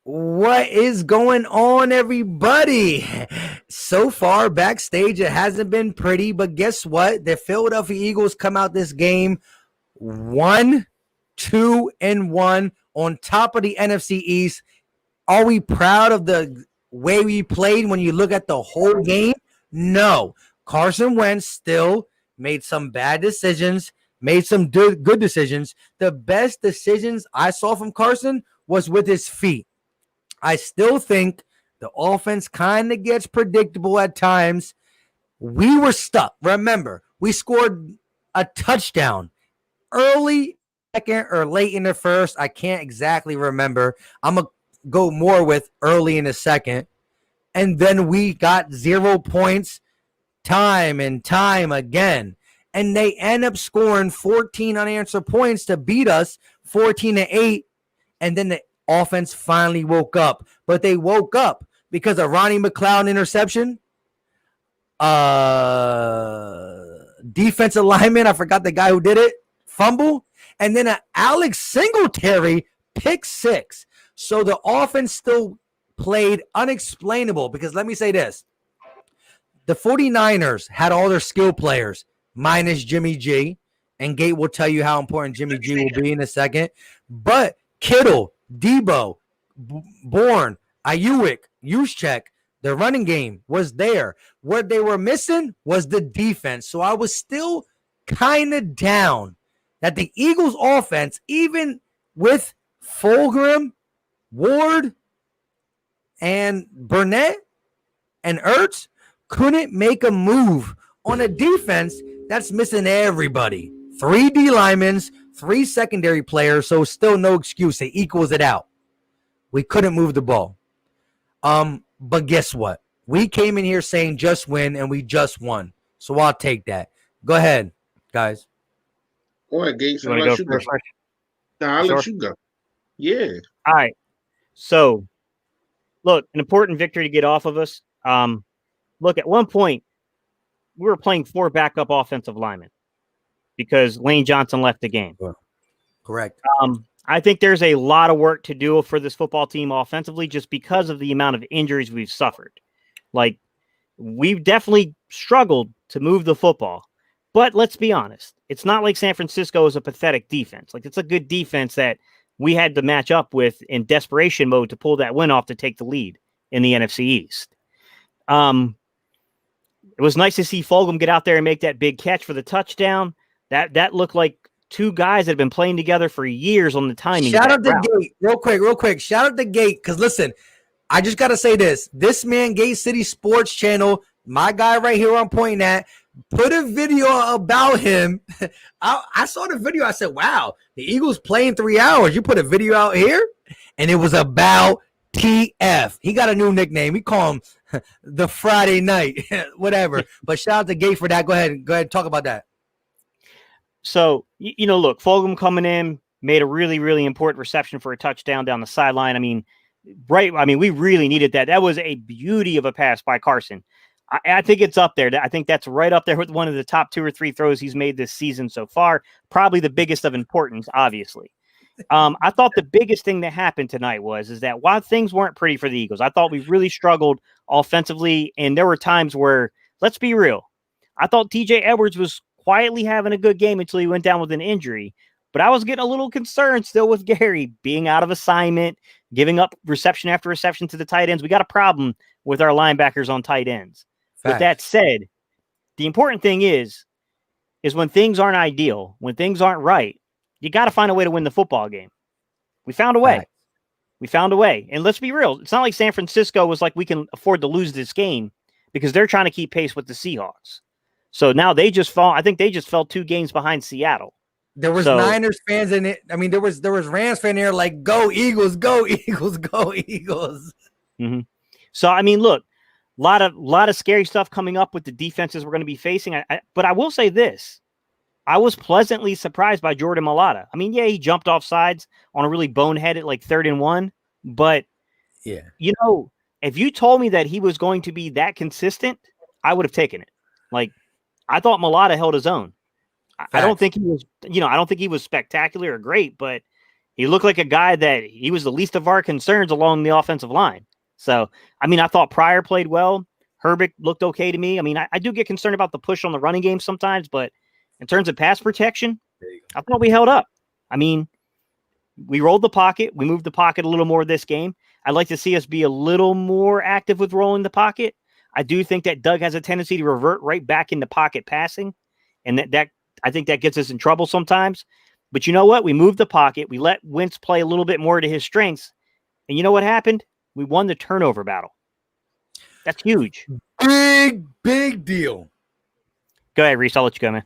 What is going on, everybody? So far, backstage, it hasn't been pretty, but guess what? The Philadelphia Eagles come out this game 1-2-1 on top of the NFC East. Are we proud of the way we played when you look at the whole game? No. Carson Wentz still made some bad decisions, made some good decisions. The best decisions I saw from Carson was with his feet. I still think the offense kind of gets predictable at times. We were stuck. Remember, we scored a touchdown early, second, or late in the first. I can't exactly remember. I'm going to go more with early in the second. And then we got 0 points time and time again. And they end up scoring 14 unanswered points to beat us 14-8. And then the offense finally woke up, but they woke up because of Ronnie McLeod interception, defensive lineman, I forgot the guy who did it, fumble, and then an Alex Singletary pick six. So the offense still played unexplainable because let me say this. The 49ers had all their skill players minus Jimmy G, and Gate will tell you how important Jimmy G will be in a second, but Kittle, Debo, Bourne, Ayuk, Juszczyk, the running game was there. What they were missing was the defense. So I was still kind of down that the Eagles offense, even with Fulgham, Ward, and Burnett and Ertz, couldn't make a move on a defense that's missing everybody. 3 D linemen, 3 secondary players, so still no excuse. It equals it out. We couldn't move the ball. But guess what? We came in here saying just win, and we just won. So I'll take that. Go ahead, guys. Go ahead, Gates. I'll let you go. I'll let you go. Yeah. All right. So, look, an important victory to get off of us. Look, at one point, we were playing 4 backup offensive linemen because Lane Johnson left the game. Correct. I think there's a lot of work to do for this football team offensively just because of the amount of injuries we've suffered. Like, we've definitely struggled to move the football. But let's be honest. It's not like San Francisco is a pathetic defense. Like, it's a good defense that we had to match up with in desperation mode to pull that win off to take the lead in the NFC East. It was nice to see Fulgham get out there and make that big catch for the touchdown. That looked like 2 guys that have been playing together for years on the timing. Shout out to Gate, real quick. Shout out to Gate, because listen, I just got to say this. This man, Gate City Sports Channel, my guy right here I'm pointing at, put a video about him. I saw the video. I said, wow, the Eagles playing 3 hours. You put a video out here? And it was about TF. He got a new nickname. We call him the Friday night, whatever. But shout out to Gate for that. Go ahead and talk about that. So, look, Fulgham coming in, made a really, really important reception for a touchdown down the sideline. I mean, we really needed that. That was a beauty of a pass by Carson. I think it's up there. I think that's right up there with one of the top 2 or 3 throws he's made this season so far. Probably the biggest of importance, obviously. I thought the biggest thing that happened tonight is that while things weren't pretty for the Eagles, I thought we really struggled offensively. And there were times where, let's be real, I thought TJ Edwards was quietly having a good game until he went down with an injury. But I was getting a little concerned still with Gary being out of assignment, giving up reception after reception to the tight ends. We got a problem with our linebackers on tight ends. Fact. With that said, the important thing is when things aren't ideal, when things aren't right, you got to find a way to win the football game. We found a way. Fact. We found a way. And let's be real. It's not like San Francisco was like, we can afford to lose this game because they're trying to keep pace with the Seahawks. So now they just fall. I think they just fell 2 games behind Seattle. There was Niners fans in it. I mean, there was Rams fan there like, go Eagles, go Eagles, go Eagles. Mm-hmm. So, I mean, look, a lot of scary stuff coming up with the defenses we're going to be facing. But I will say this. I was pleasantly surprised by Jordan Mailata. I mean, yeah, he jumped off sides on a really boneheaded, like 3rd and 1. But, yeah, if you told me that he was going to be that consistent, I would have taken it. Like, I thought Mailata held his own. I don't think he was, I don't think he was spectacular or great, but He looked like a guy that he was the least of our concerns along the offensive line. So, I mean, I thought Pryor played well. Herbig looked okay to me. I mean, I do get concerned about the push on the running game sometimes, but in terms of pass protection, I thought we held up. I mean, we rolled the pocket. We moved the pocket a little more this game. I'd like to see us be a little more active with rolling the pocket. I do think that Doug has a tendency to revert right back into pocket passing, and that I think that gets us in trouble sometimes. But you know what? We moved the pocket. We let Wentz play a little bit more to his strengths. And you know what happened? We won the turnover battle. That's huge. Big deal. Go ahead, Reese. I'll let you go, man.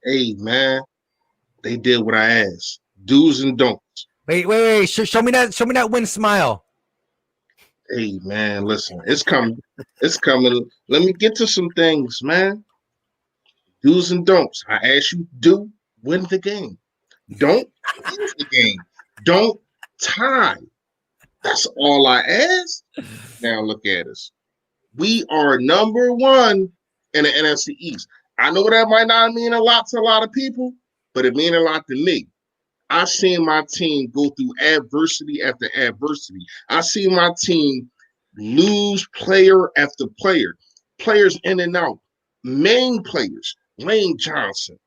Hey, man. They did what I asked. Do's and don'ts. Wait. Show me that Wentz smile. Hey, man, listen. It's coming. It's coming. Let me get to some things, man. Do's and don'ts. I ask you, do win the game. Don't lose the game. Don't tie. That's all I ask. Now look at us. We are number one in the NFC East. I know that might not mean a lot to a lot of people, but it means a lot to me. I seen my team go through adversity after adversity. I see my team lose player after player, players in and out, main players. Lane Johnson,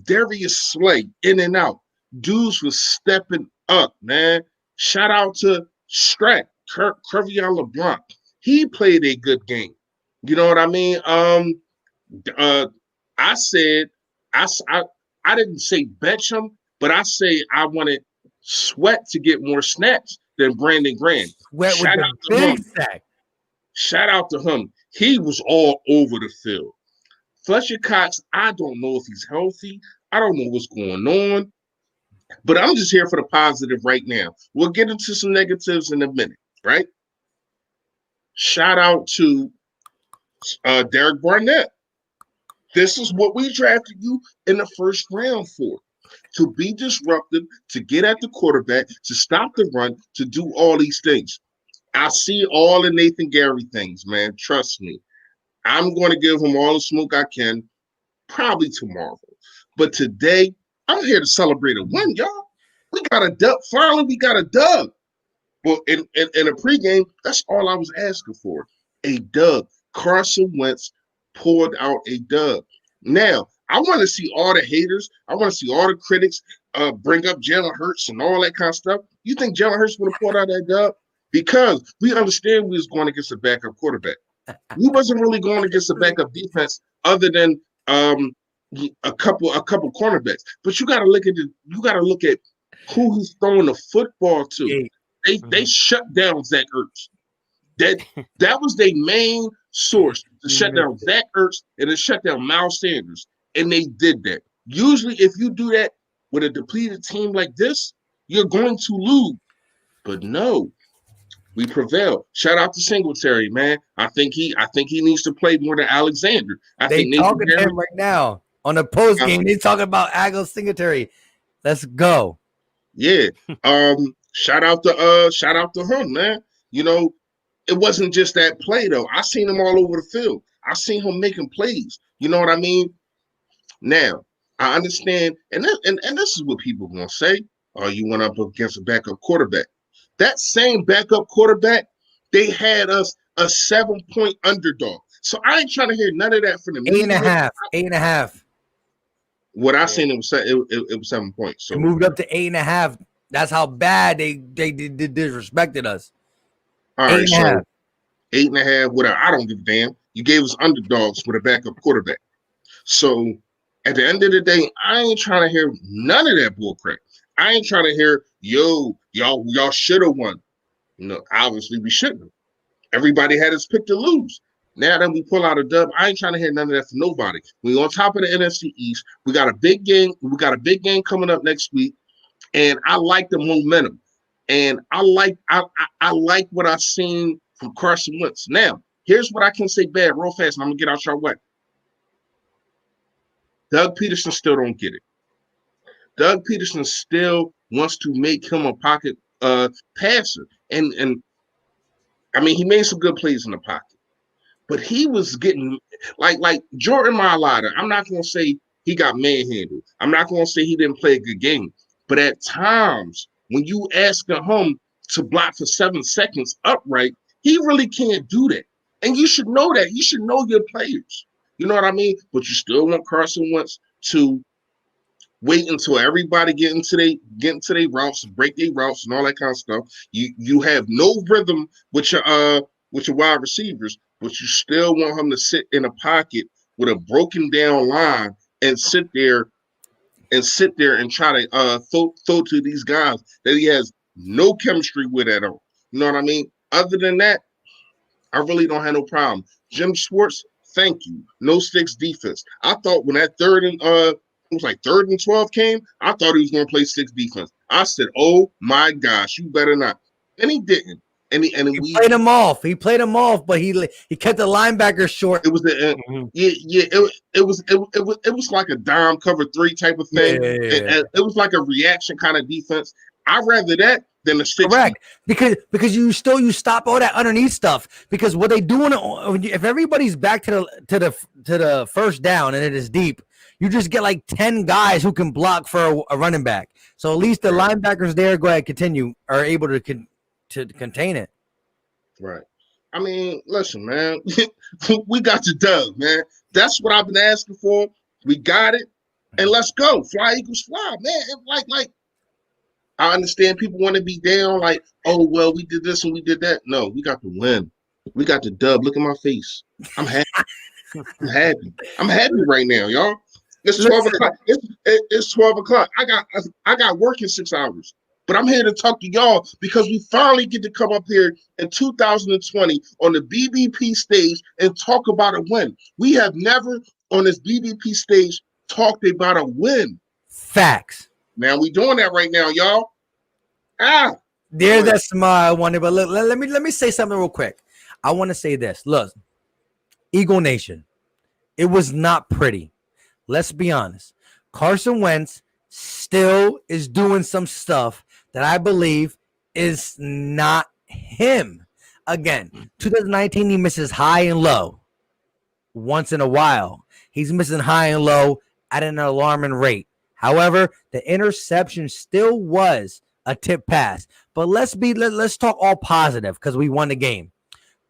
Darius Slay, in and out. Dudes was stepping up, man. Shout out to Strat, Crevion LeBlanc. He played a good game. You know what I mean? I said, I didn't say bench him, but I say I wanted Sweat to get more snaps than Brandon Graham. Shout out to him. Shout out to him. He was all over the field. Fletcher Cox, I don't know if he's healthy. I don't know what's going on. But I'm just here for the positive right now. We'll get into some negatives in a minute, right? Shout out to Derek Barnett. This is what we drafted you in the first round for. To be disruptive, to get at the quarterback, to stop the run, to do all these things. I see all the Nathan Gary things, man. Trust me. I'm going to give him all the smoke I can, probably tomorrow. But today, I'm here to celebrate a win, y'all. We got a dub. Finally, we got a dub. Well, in a pregame, that's all I was asking for. A dub. Carson Wentz poured out a dub. Now, I want to see all the haters. I want to see all the critics bring up Jalen Hurts and all that kind of stuff. You think Jalen Hurts would have poured out that dub? Because we understand we was going against a backup quarterback. We wasn't really going against a backup defense other than a couple cornerbacks. But you got to look at who he's throwing the football to. They shut down Zach Ertz. That was their main source to shut down Zach Ertz and to shut down Miles Sanders, and they did that. Usually, if you do that with a depleted team like this, you're going to lose. But no. We prevailed. Shout out to Singletary, man. I think he needs to play more than Alexander. They talking to him right now on the post game. They talking about Agos Singletary. Let's go. Yeah. Shout out to him, man. You know, it wasn't just that play though. I seen him all over the field. I seen him making plays. You know what I mean? Now I understand, and this is what people gonna say. Oh, you went up against a backup quarterback. That same backup quarterback, they had us a 7-point underdog. So I ain't trying to hear none of that from them. 8.5. What I seen, it was 7 points. So it moved up to 8.5. That's how bad they disrespected us. All right, 8.5. So 8.5, whatever. I don't give a damn. You gave us underdogs with a backup quarterback. So at the end of the day, I ain't trying to hear none of that bullcrap. I ain't trying to hear, y'all should have won. No, obviously we shouldn't have. Everybody had his pick to lose. Now that we pull out a dub, I ain't trying to hear none of that from nobody. We on top of the NFC East. We got a big game. We got a big game coming up next week, and I like the momentum. And I like what I've seen from Carson Wentz. Now, here's what I can say bad real fast, and I'm gonna get out your way. Doug Peterson still don't get it. Doug Peterson still wants to make him a pocket passer. And I mean, he made some good plays in the pocket. But he was getting like Jordan Mailata. I'm not going to say he got manhandled. I'm not going to say he didn't play a good game, but at times when you ask him to block for 7 seconds upright, he really can't do that. And you should know that. You should know your players. You know what I mean? But you still want Carson Wentz to wait until everybody get into their routes, break their routes, and all that kind of stuff. You have no rhythm with your wide receivers, but you still want him to sit in a pocket with a broken down line and sit there and try to throw to these guys that he has no chemistry with at all. You know what I mean? Other than that, I really don't have no problem. Jim Schwartz, thank you. No sticks defense. I thought when that third and 12 came, I thought he was going to play 6 defense. I said, "Oh my gosh, you better not." And he didn't. He played him off. He played him off, but he kept the linebacker short. It was it was like a dime cover 3 type of thing. And it was like a reaction kind of defense. I'd rather that than the 6. Correct, because you stop all that underneath stuff. Because what they do if everybody's back to the first down and it is deep, you just get like 10 guys who can block for a running back. So at least the linebackers there, go ahead, continue, are able to contain it. Right. I mean, listen, man, we got the dub, man. That's what I've been asking for. We got it, and let's go. Fly, Eagles, fly, man. Like, I understand people want to be down, like, oh, well, we did this and we did that. No, we got the win. We got the dub. Look at my face. I'm happy. I'm happy right now, y'all. It's 12 o'clock. It's 12 o'clock. I got work in 6 hours. But I'm here to talk to y'all because we finally get to come up here in 2020 on the BBP stage and talk about a win. We have never on this BBP stage talked about a win. Facts. Now we doing that right now, y'all. There's that smile I wanted, but look, let me say something real quick. I want to say this. Look, Eagle Nation, it was not pretty. Let's be honest. Carson Wentz still is doing some stuff that I believe is not him. Again, 2019, he misses high and low once in a while. He's missing high and low at an alarming rate. However, the interception still was a tip pass. But let's talk all positive because we won the game.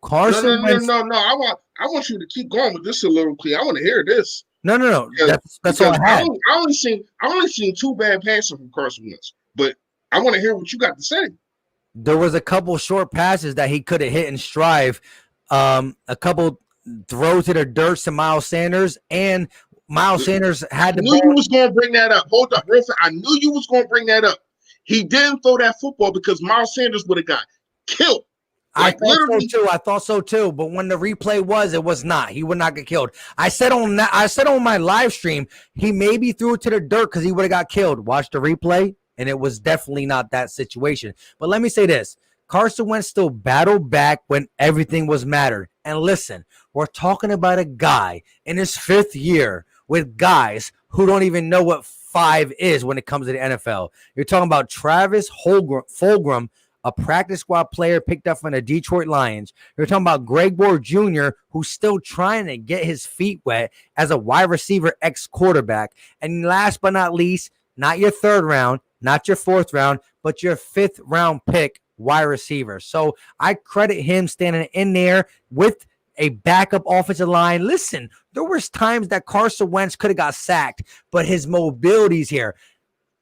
Carson Wentz. No. I want you to keep going with this a little clear. I want to hear this. No. That's all I had. I only seen 2 bad passes from Carson Wentz, but I want to hear what you got to say. There was a couple short passes that he could have hit and strive. A couple throws to the dirt to Miles Sanders, and Miles Sanders had the ball. I knew you was going to bring that up. Hold up, real fast. I knew you was going to bring that up. He didn't throw that football because Miles Sanders would have got killed. I thought so too. But when the replay it was not. He would not get killed. I said on my live stream, he maybe threw it to the dirt because he would have got killed. Watch the replay, and it was definitely not that situation. But let me say this. Carson Wentz still battled back when everything was mattered. And listen, we're talking about a guy in his 5th year with guys who don't even know what 5 is when it comes to the NFL. You're talking about Travis Fulgham, a practice squad player picked up from the Detroit Lions. You're talking about Greg Ward Jr., who's still trying to get his feet wet as a wide receiver ex-quarterback. And last but not least, not your 3rd round, not your 4th round, but your 5th round pick wide receiver. So I credit him standing in there with a backup offensive line. Listen, there was times that Carson Wentz could have got sacked, but his mobility's here.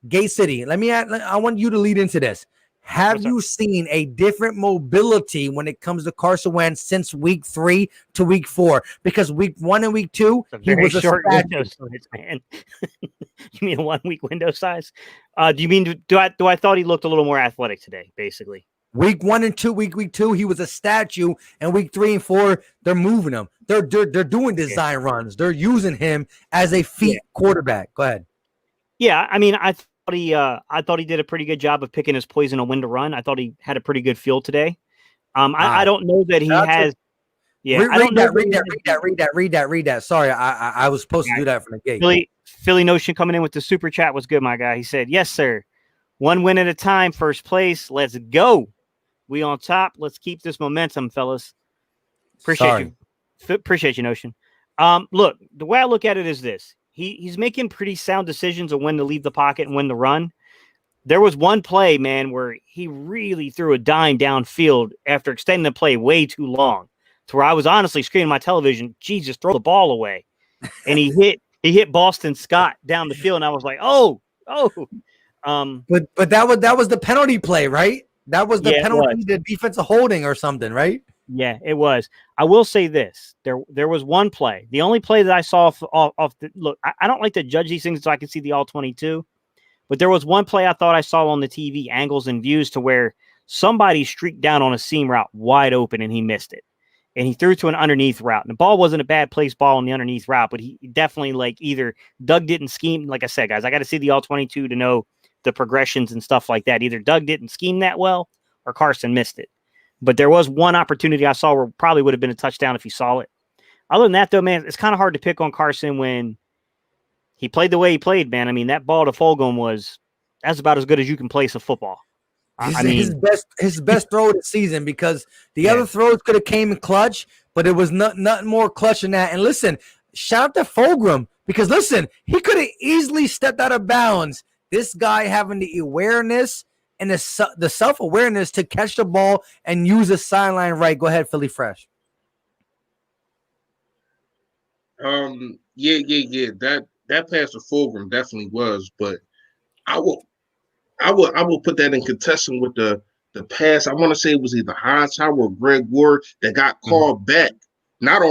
Gate City, I want you to lead into this. Have you seen a different mobility when it comes to Carson Wentz since week 3 to week 4? Because week 1 and week 2, he was a short window size, man. You mean a 1 week window size? Do you mean do I thought he looked a little more athletic today? Basically, week 1 and 2, week 2, he was a statue, and week 3 and 4, they're moving him. They're doing design runs. They're using him as a feet quarterback. Go ahead. Yeah, I mean, I thought he did a pretty good job of picking his poison and when to run. I thought he had a pretty good feel today. I don't know that he has. Yeah, read that. Sorry, I was supposed to do that from the gate. Philly Notion coming in with the super chat was good, my guy. He said, "Yes, sir. 1 win at a time, first place. Let's go. We on top. Let's keep this momentum, fellas." Appreciate you, Notion. Look, the way I look at it is this: he's making pretty sound decisions on when to leave the pocket and when to run. There was one play, man, where he really threw a dime downfield after extending the play way too long, to where I was honestly screaming at my television, Jesus, throw the ball away. And he hit Boston Scott down the field, and I was like, oh. But that was the penalty play, right? That was the penalty, the defensive holding or something, right? Yeah, it was. I will say this: there was one play. The only play that I saw off the look. I don't like to judge these things so I can see the all 22, but there was one play I thought I saw on the TV angles and views to where somebody streaked down on a seam route wide open and he missed it, and he threw to an underneath route. And the ball wasn't a bad place ball on the underneath route, but he definitely like either Doug didn't scheme. Like I said, guys, I got to see the all 22 to know the progressions and stuff like that. Either Doug didn't scheme that well or Carson missed it. But there was one opportunity I saw where probably would have been a touchdown if he saw it. Other than that, though, man, it's kind of hard to pick on Carson when he played the way he played, man. I mean, that ball to Fulgham that's about as good as you can place a football. His best throw of the season, because the other throws could have came in clutch, but it was nothing more clutch than that. And listen, shout out to Fulgham, because listen, he could have easily stepped out of bounds. This guy having the awareness and the self-awareness to catch the ball and use the sideline right. Go ahead, Philly Fresh. Yeah. That pass to Fulgham definitely was, but I will put that in contesting with the pass. I want to say it was either Hightower or Greg Ward that got called back. Not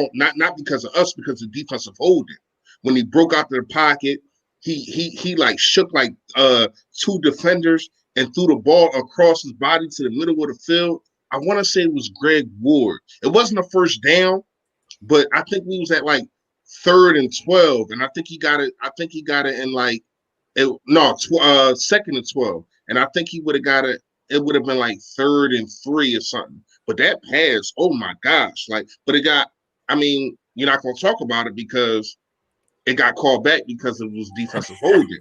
because of us, because of defensive holding. When he broke out to the pocket, he like shook like two defenders and threw the ball across his body to the middle of the field. I want to say it was Greg Ward. It wasn't a first down, but I think we was at like 3rd and 12, and I think he got it. I think he got it in like 2nd and 12, and I think he would have got it. It would have been like 3rd and 3 or something. But that pass, oh my gosh! But it got. I mean, you're not going to talk about it because it got called back because it was defensive holding.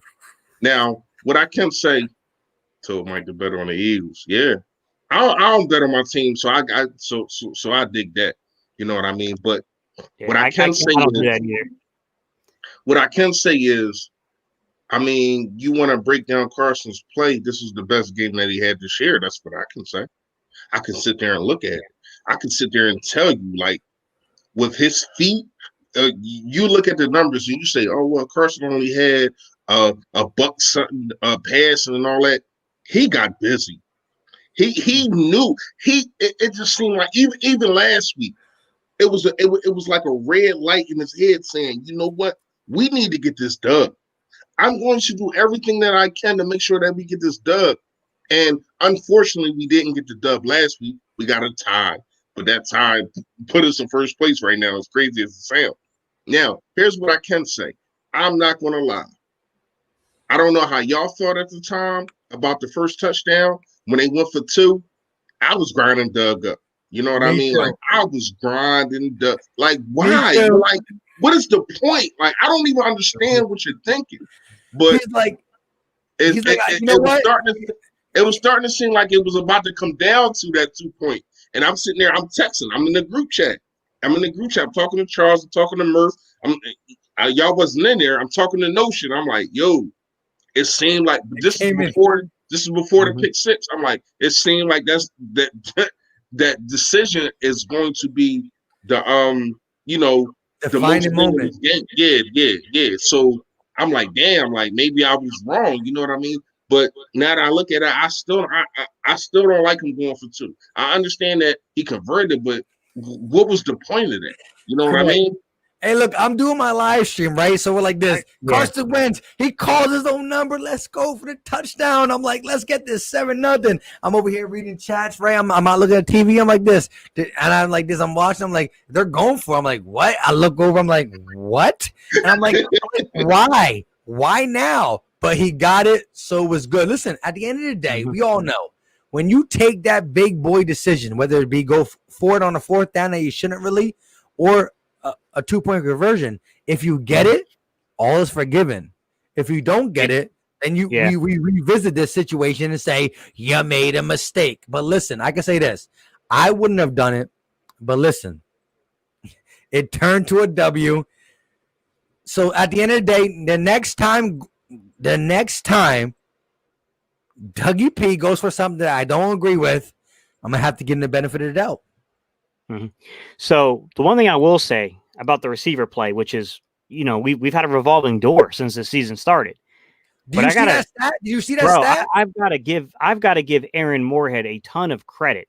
Now, what I can say. Told Mike to bet on the Eagles. Yeah, I don't bet on my team, so I dig that. You know what I mean? But what I can say is, I mean, you want to break down Carson's play. This is the best game that he had this year. That's what I can say. I can sit there and look at it. I can sit there and tell you, like, with his feet, you look at the numbers and you say, oh well, Carson only had a buck something passing and all that. He got busy. He knew. It just seemed like even last week, it was like a red light in his head saying, you know what, we need to get this dub. I'm going to do everything that I can to make sure that we get this dub. And unfortunately, we didn't get the dub last week. We got a tie, but that tie put us in first place right now. As crazy as it sounds. Now, here's what I can say. I'm not going to lie. I don't know how y'all thought at the time about the first touchdown. When they went for 2, I was grinding Doug up. You know what I mean? Too. Like, I was grinding Doug. Like, why? Like, what is the point? Like, I don't even understand what you're thinking. But it was starting to seem like it was about to come down to that 2 point. And I'm sitting there, I'm texting. I'm in the group chat. I'm talking to Charles. I'm talking to Murph. Y'all wasn't in there. I'm talking to Notion. I'm like, yo, it seemed like this is before the pick 6. I'm like, it seemed like that decision is going to be the defining moment. Yeah. So I'm like, damn, like maybe I was wrong. You know what I mean? But now that I look at it, I still don't like him going for 2. I understand that he converted, but what was the point of that? You know what I mean? Hey, look, I'm doing my live stream, right? So we're like this. Yeah. Carson Wentz, he calls his own number. Let's go for the touchdown. I'm like, let's get this 7-0. I'm over here reading chats, right? I'm not looking at TV. I'm like this. And I'm like this. I'm watching. I'm like, they're going for it. I'm like, what? I look over. I'm like, what? And I'm like, why? Why now? But he got it, so it was good. Listen, at the end of the day, we all know when you take that big boy decision, whether it be go for it on a 4th down that you shouldn't really, or a 2-point conversion, if you get it, all is forgiven. If you don't get it, then we revisit this situation and say you made a mistake. But listen, I can say this: I wouldn't have done it. But listen, it turned to a W. So at the end of the day, the next time Dougie P goes for something that I don't agree with, I'm gonna have to give him the benefit of the doubt. Mm-hmm. So the one thing I will say about the receiver play, which is, we've had a revolving door since the season started. Did you see that stat? Did you see that stat? I've got to give Aaron Moorhead a ton of credit.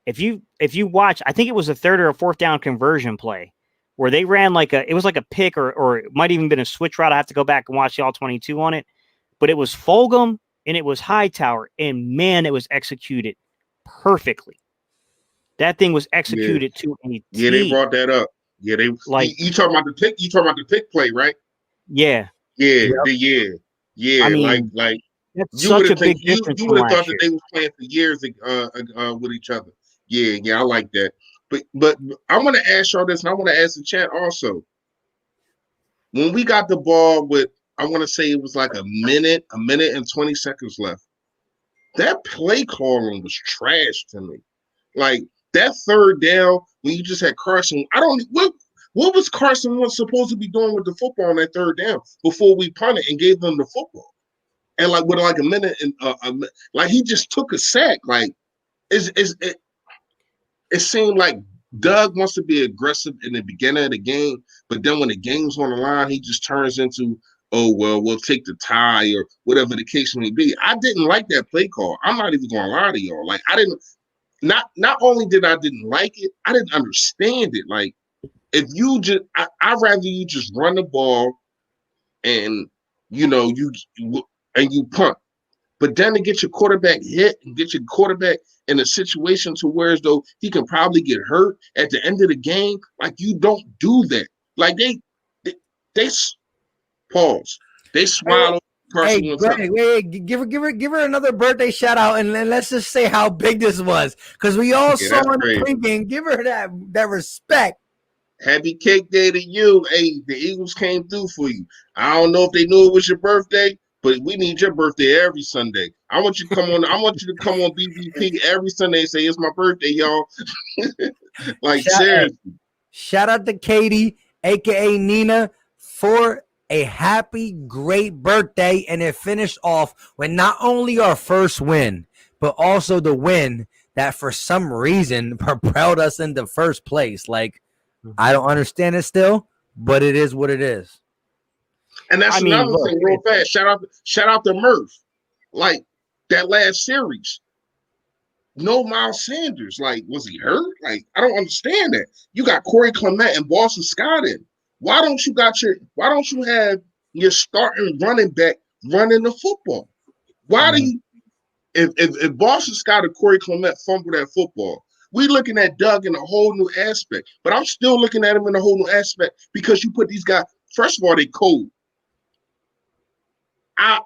If you watch, I think it was a third or a fourth down conversion play where they ran it was like a pick or it might even been a switch route. I have to go back and watch the all 22 on it, but it was Fulgham and it was Hightower, and man, it was executed perfectly. That thing was executed to a T. Yeah, they brought that up. Yeah, they you talking about the pick? You talking about the pick play, right? Yeah. Yeah. I mean, like that's such a big difference. You would have thought that they were playing for years with each other. Yeah, I like that. But I want to ask y'all this, and I want to ask the chat also. When we got the ball with, I want to say it was like a minute and 20 seconds left. That play calling was trash to me. Like that third down when you just had Carson. What was Carson supposed to be doing with the football on that third down before we punted and gave them the football? And like with like a minute and like he just took a sack. Like it seemed like Doug wants to be aggressive in the beginning of the game, but then when the game's on the line, he just turns into, oh well, we'll take the tie or whatever the case may be. I didn't like that play call. I'm not even gonna lie to y'all. Like I didn't. Not only did I didn't like it, I didn't understand it. Like if you just, I'd rather you just run the ball and you punt. But then to get your quarterback hit and get your quarterback in a situation to where as though he can probably get hurt at the end of the game, like you don't do that. Like they pause. They swallow. Hey, wait, give her another birthday shout out, and let's just say how big this was, because we all saw in the pregame. Give her that respect. Happy cake day to you. Hey, the Eagles came through for you. I don't know if they knew it was your birthday, but we need your birthday every Sunday. I want you to come on BBP every Sunday and say it's my birthday, y'all. Like seriously. Shout out to Katie, aka Nina, for a happy, great birthday, and it finished off with not only our first win, but also the win that for some reason propelled us into first place. Like, I don't understand it still, but it is what it is. And that's another thing, real fast. Shout out to Murph. Like that last series, no Miles Sanders. Like, was he hurt? Like, I don't understand that. You got Corey Clement and Boston Scott in. Why don't you have your starting running back running the football? Why do you if Boston Scott or Corey Clement fumble that football, we looking at Doug in a whole new aspect. But I'm still looking at him in a whole new aspect because you put these guys, first of all, they cold. I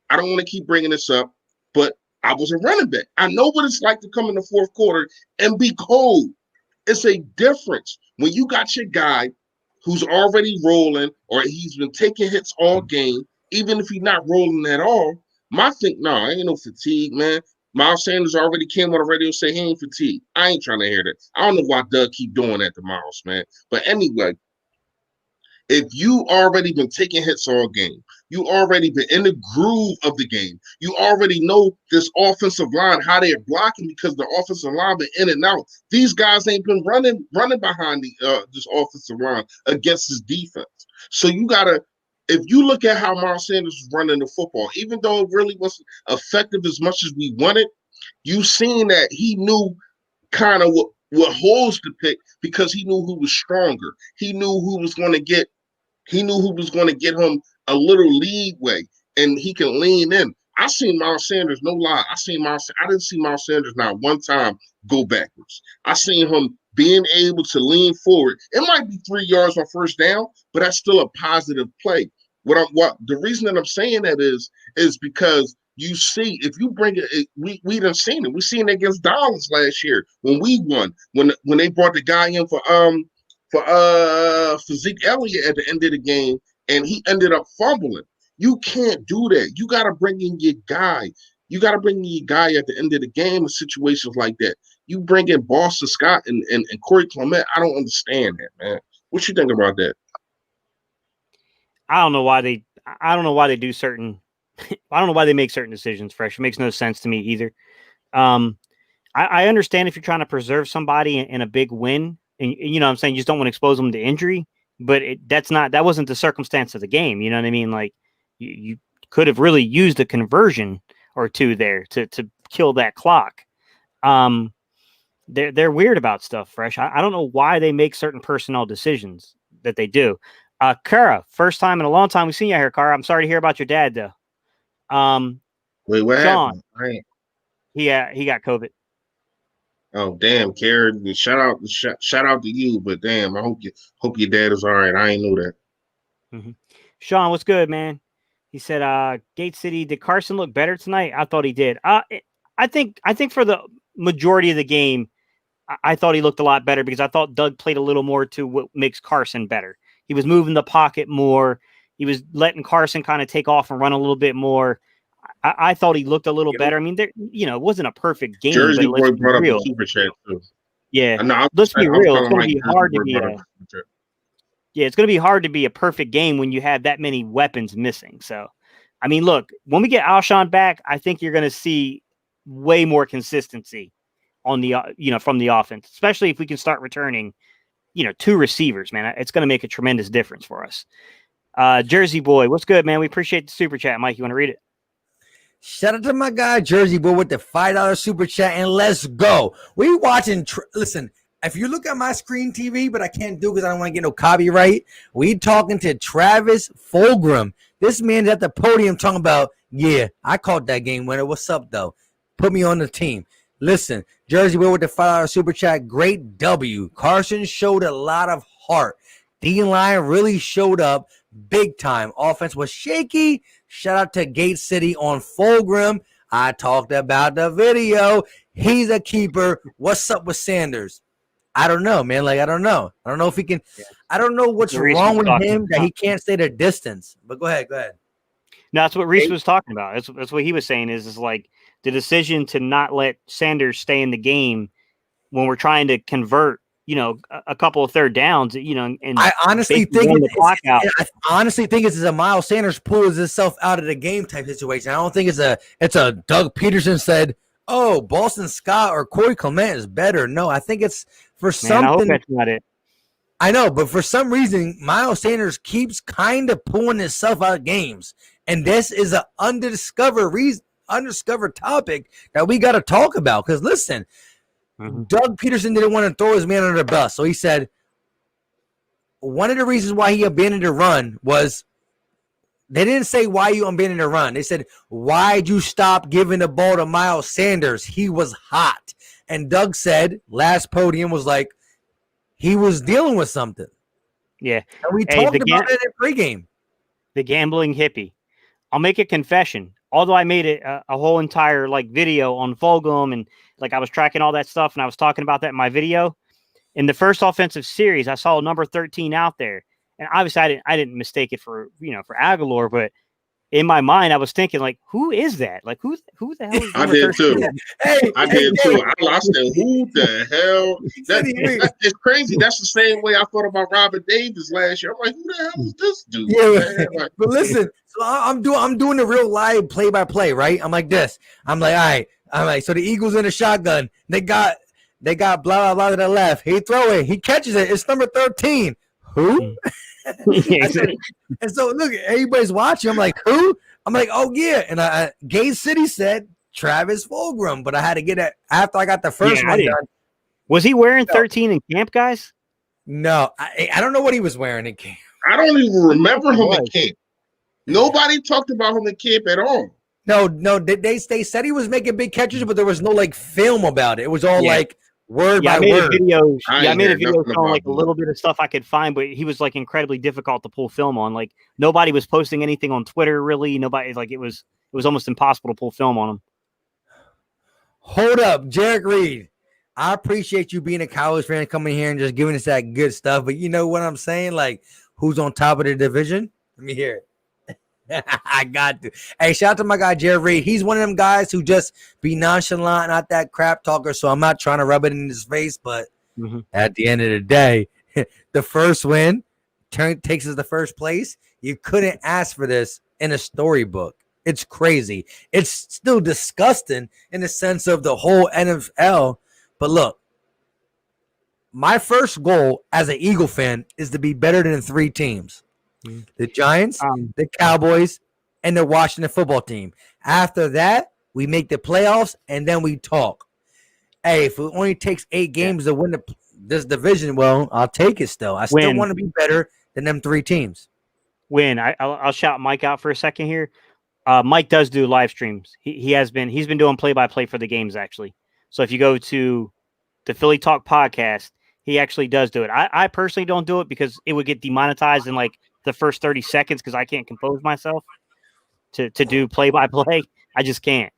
don't want to keep bringing this up, but I was a running back. I know what it's like to come in the fourth quarter and be cold. It's a difference when you got your guy who's already rolling or he's been taking hits all game, even if he's not rolling at all. Ain't no fatigue, man. Miles Sanders already came on the radio and said he ain't fatigued. I ain't trying to hear that. I don't know why Doug keep doing that to Miles, man. But anyway, if you already been taking hits all game, you already been in the groove of the game. You already know this offensive line, how they're blocking because the offensive line been in and out. These guys ain't been running behind this offensive line against this defense. So you gotta, if you look at how Miles Sanders was running the football, even though it really wasn't effective as much as we wanted, you seen that he knew kind of what holes to pick because he knew who was stronger. He knew who was going to get him a little leeway, and he can lean in. I seen Miles Sanders, no lie. I didn't see Miles Sanders not one time go backwards. I seen him being able to lean forward. It might be 3 yards on first down, but that's still a positive play. The reason that I'm saying that is because you see, if you bring it, we done seen it. We seen it against Dallas last year when we won. When they brought the guy in for Zeke Elliott at the end of the game, and he ended up fumbling. You can't do that. You got to bring in your guy. You got to bring in your guy at the end of the game in situations like that. You bring in Boston Scott and Corey Clement. I don't understand that, man. What you think about that? I don't know why they do certain. I don't know why they make certain decisions. Fresh, it makes no sense to me either. I understand if you're trying to preserve somebody in a big win, and you know what I'm saying, you just don't want to expose them to injury. But that wasn't the circumstance of the game. You know what I mean? Like you could have really used a conversion or two there to kill that clock. They're weird about stuff, Fresh. I don't know why they make certain personnel decisions that they do. Kara, first time in a long time we've seen you here, Kara. I'm sorry to hear about your dad, though. Wait, what Sean, happened? he got COVID. Oh damn, Karen! Shout out to you, but damn, I hope your dad is all right. I ain't know that. Mm-hmm. Sean, what's good, man? He said, Gate City, did Carson look better tonight? I thought he did. I think for the majority of the game, I thought he looked a lot better because I thought Doug played a little more to what makes Carson better. He was moving the pocket more. He was letting Carson kind of take off and run a little bit more. I thought he looked a little better. I mean, it wasn't a perfect game. Jersey but Boy brought up the super chat too. Yeah, let's be real. It's going to be hard to be it's going to be hard to be a perfect game when you have that many weapons missing. So, I mean, look, when we get Alshon back, I think you're going to see way more consistency on the from the offense, especially if we can start returning, 2 receivers. Man, it's going to make a tremendous difference for us. Jersey Boy, what's good, man? We appreciate the super chat, Mike. You want to read it? Shout out to my guy Jersey Boy with the $5 super chat, and let's go. We watching. Listen, if you look at my screen TV, but I can't do because I don't want to get no copyright. We talking to Travis Fulgham. This man's at the podium talking about, yeah, I caught that game winner. What's up though? Put me on the team. Listen, Jersey Boy with the $5 super chat. Great W. Carson showed a lot of heart. D-line really showed up big time. Offense was shaky. Shout out to Gate City on Fulgham. I talked about the video. He's a keeper. What's up with Sanders? I don't know, man. Like, I don't know. I don't know if he can. Yeah. I don't know what's wrong with him that he can't stay the distance. But go ahead. No, that's what Reese was talking about. That's what he was saying is like the decision to not let Sanders stay in the game when we're trying to convert, a couple of third downs, and I honestly think it's a Miles Sanders pulls himself out of the game type situation. I don't think it's a Doug Peterson said, oh, Boston Scott or Corey Clement is better. No, I think it's for something. I hope that's not it. I know, but for some reason, Miles Sanders keeps kind of pulling himself out of games. And this is an undiscovered topic that we got to talk about. Because listen, Doug Peterson didn't want to throw his man under the bus. So he said one of the reasons why he abandoned the run was they didn't say why you abandoned the run. They said, why'd you stop giving the ball to Miles Sanders? He was hot. And Doug said, last podium was like, he was dealing with something. Yeah. And we talked about it in pregame. The gambling hippie. I'll make a confession. Although I made it a whole entire video on Fulgham and I was tracking all that stuff and I was talking about that in my video. In the first offensive series, I saw number 13 out there. And obviously I didn't mistake it for Aguilar, but in my mind I was thinking who is that? Who the hell is I did too. I did too. I said, who the hell? It's crazy. That's the same way I thought about Robert Davis last year. I'm like, who the hell is this dude? Yeah, but listen, so I'm doing the real live play-by-play, right? I'm like this. I'm like, all right. I'm like, so the Eagles in the shotgun. They got blah blah blah to the left. He throw it. He catches it. It's number 13. Who? And so look, everybody's watching. I'm like, who? I'm like, oh yeah. And Gate City said Travis Fulgham, but I had to get it after I got the first one done. Was he wearing 13 in camp, guys? No, I don't know what he was wearing in camp. I don't even remember him in camp. Nobody talked about him in camp at all. No, they said he was making big catches, but there was no film about it. It was all word by word. I made a video showing a little bit of stuff I could find, but he was incredibly difficult to pull film on. Nobody was posting anything on Twitter, really. Nobody it was almost impossible to pull film on him. Hold up, Jarek Reed. I appreciate you being a Cowboys fan, coming here and just giving us that good stuff. But you know what I'm saying? Who's on top of the division? Let me hear it. I got to. Hey, shout out to my guy, Jared Reed. He's one of them guys who just be nonchalant, not that crap talker. So I'm not trying to rub it in his face. But at the end of the day, the first win takes us the first place. You couldn't ask for this in a storybook. It's crazy. It's still disgusting in the sense of the whole NFL. But look, my first goal as an Eagle fan is to be better than 3 teams: the Giants, the Cowboys, and the Washington football team. After that, we make the playoffs, and then we talk. Hey, if it only takes 8 games to win this division, well, I'll take it still. I still want to be better than them 3 teams. I'll shout Mike out for a second here. Mike does do live streams. He's been doing play-by-play for the games, actually. So if you go to the Philly Talk podcast, he actually does do it. I personally don't do it because it would get demonetized in like the first 30 seconds because I can't compose myself to do play-by-play. I just can't.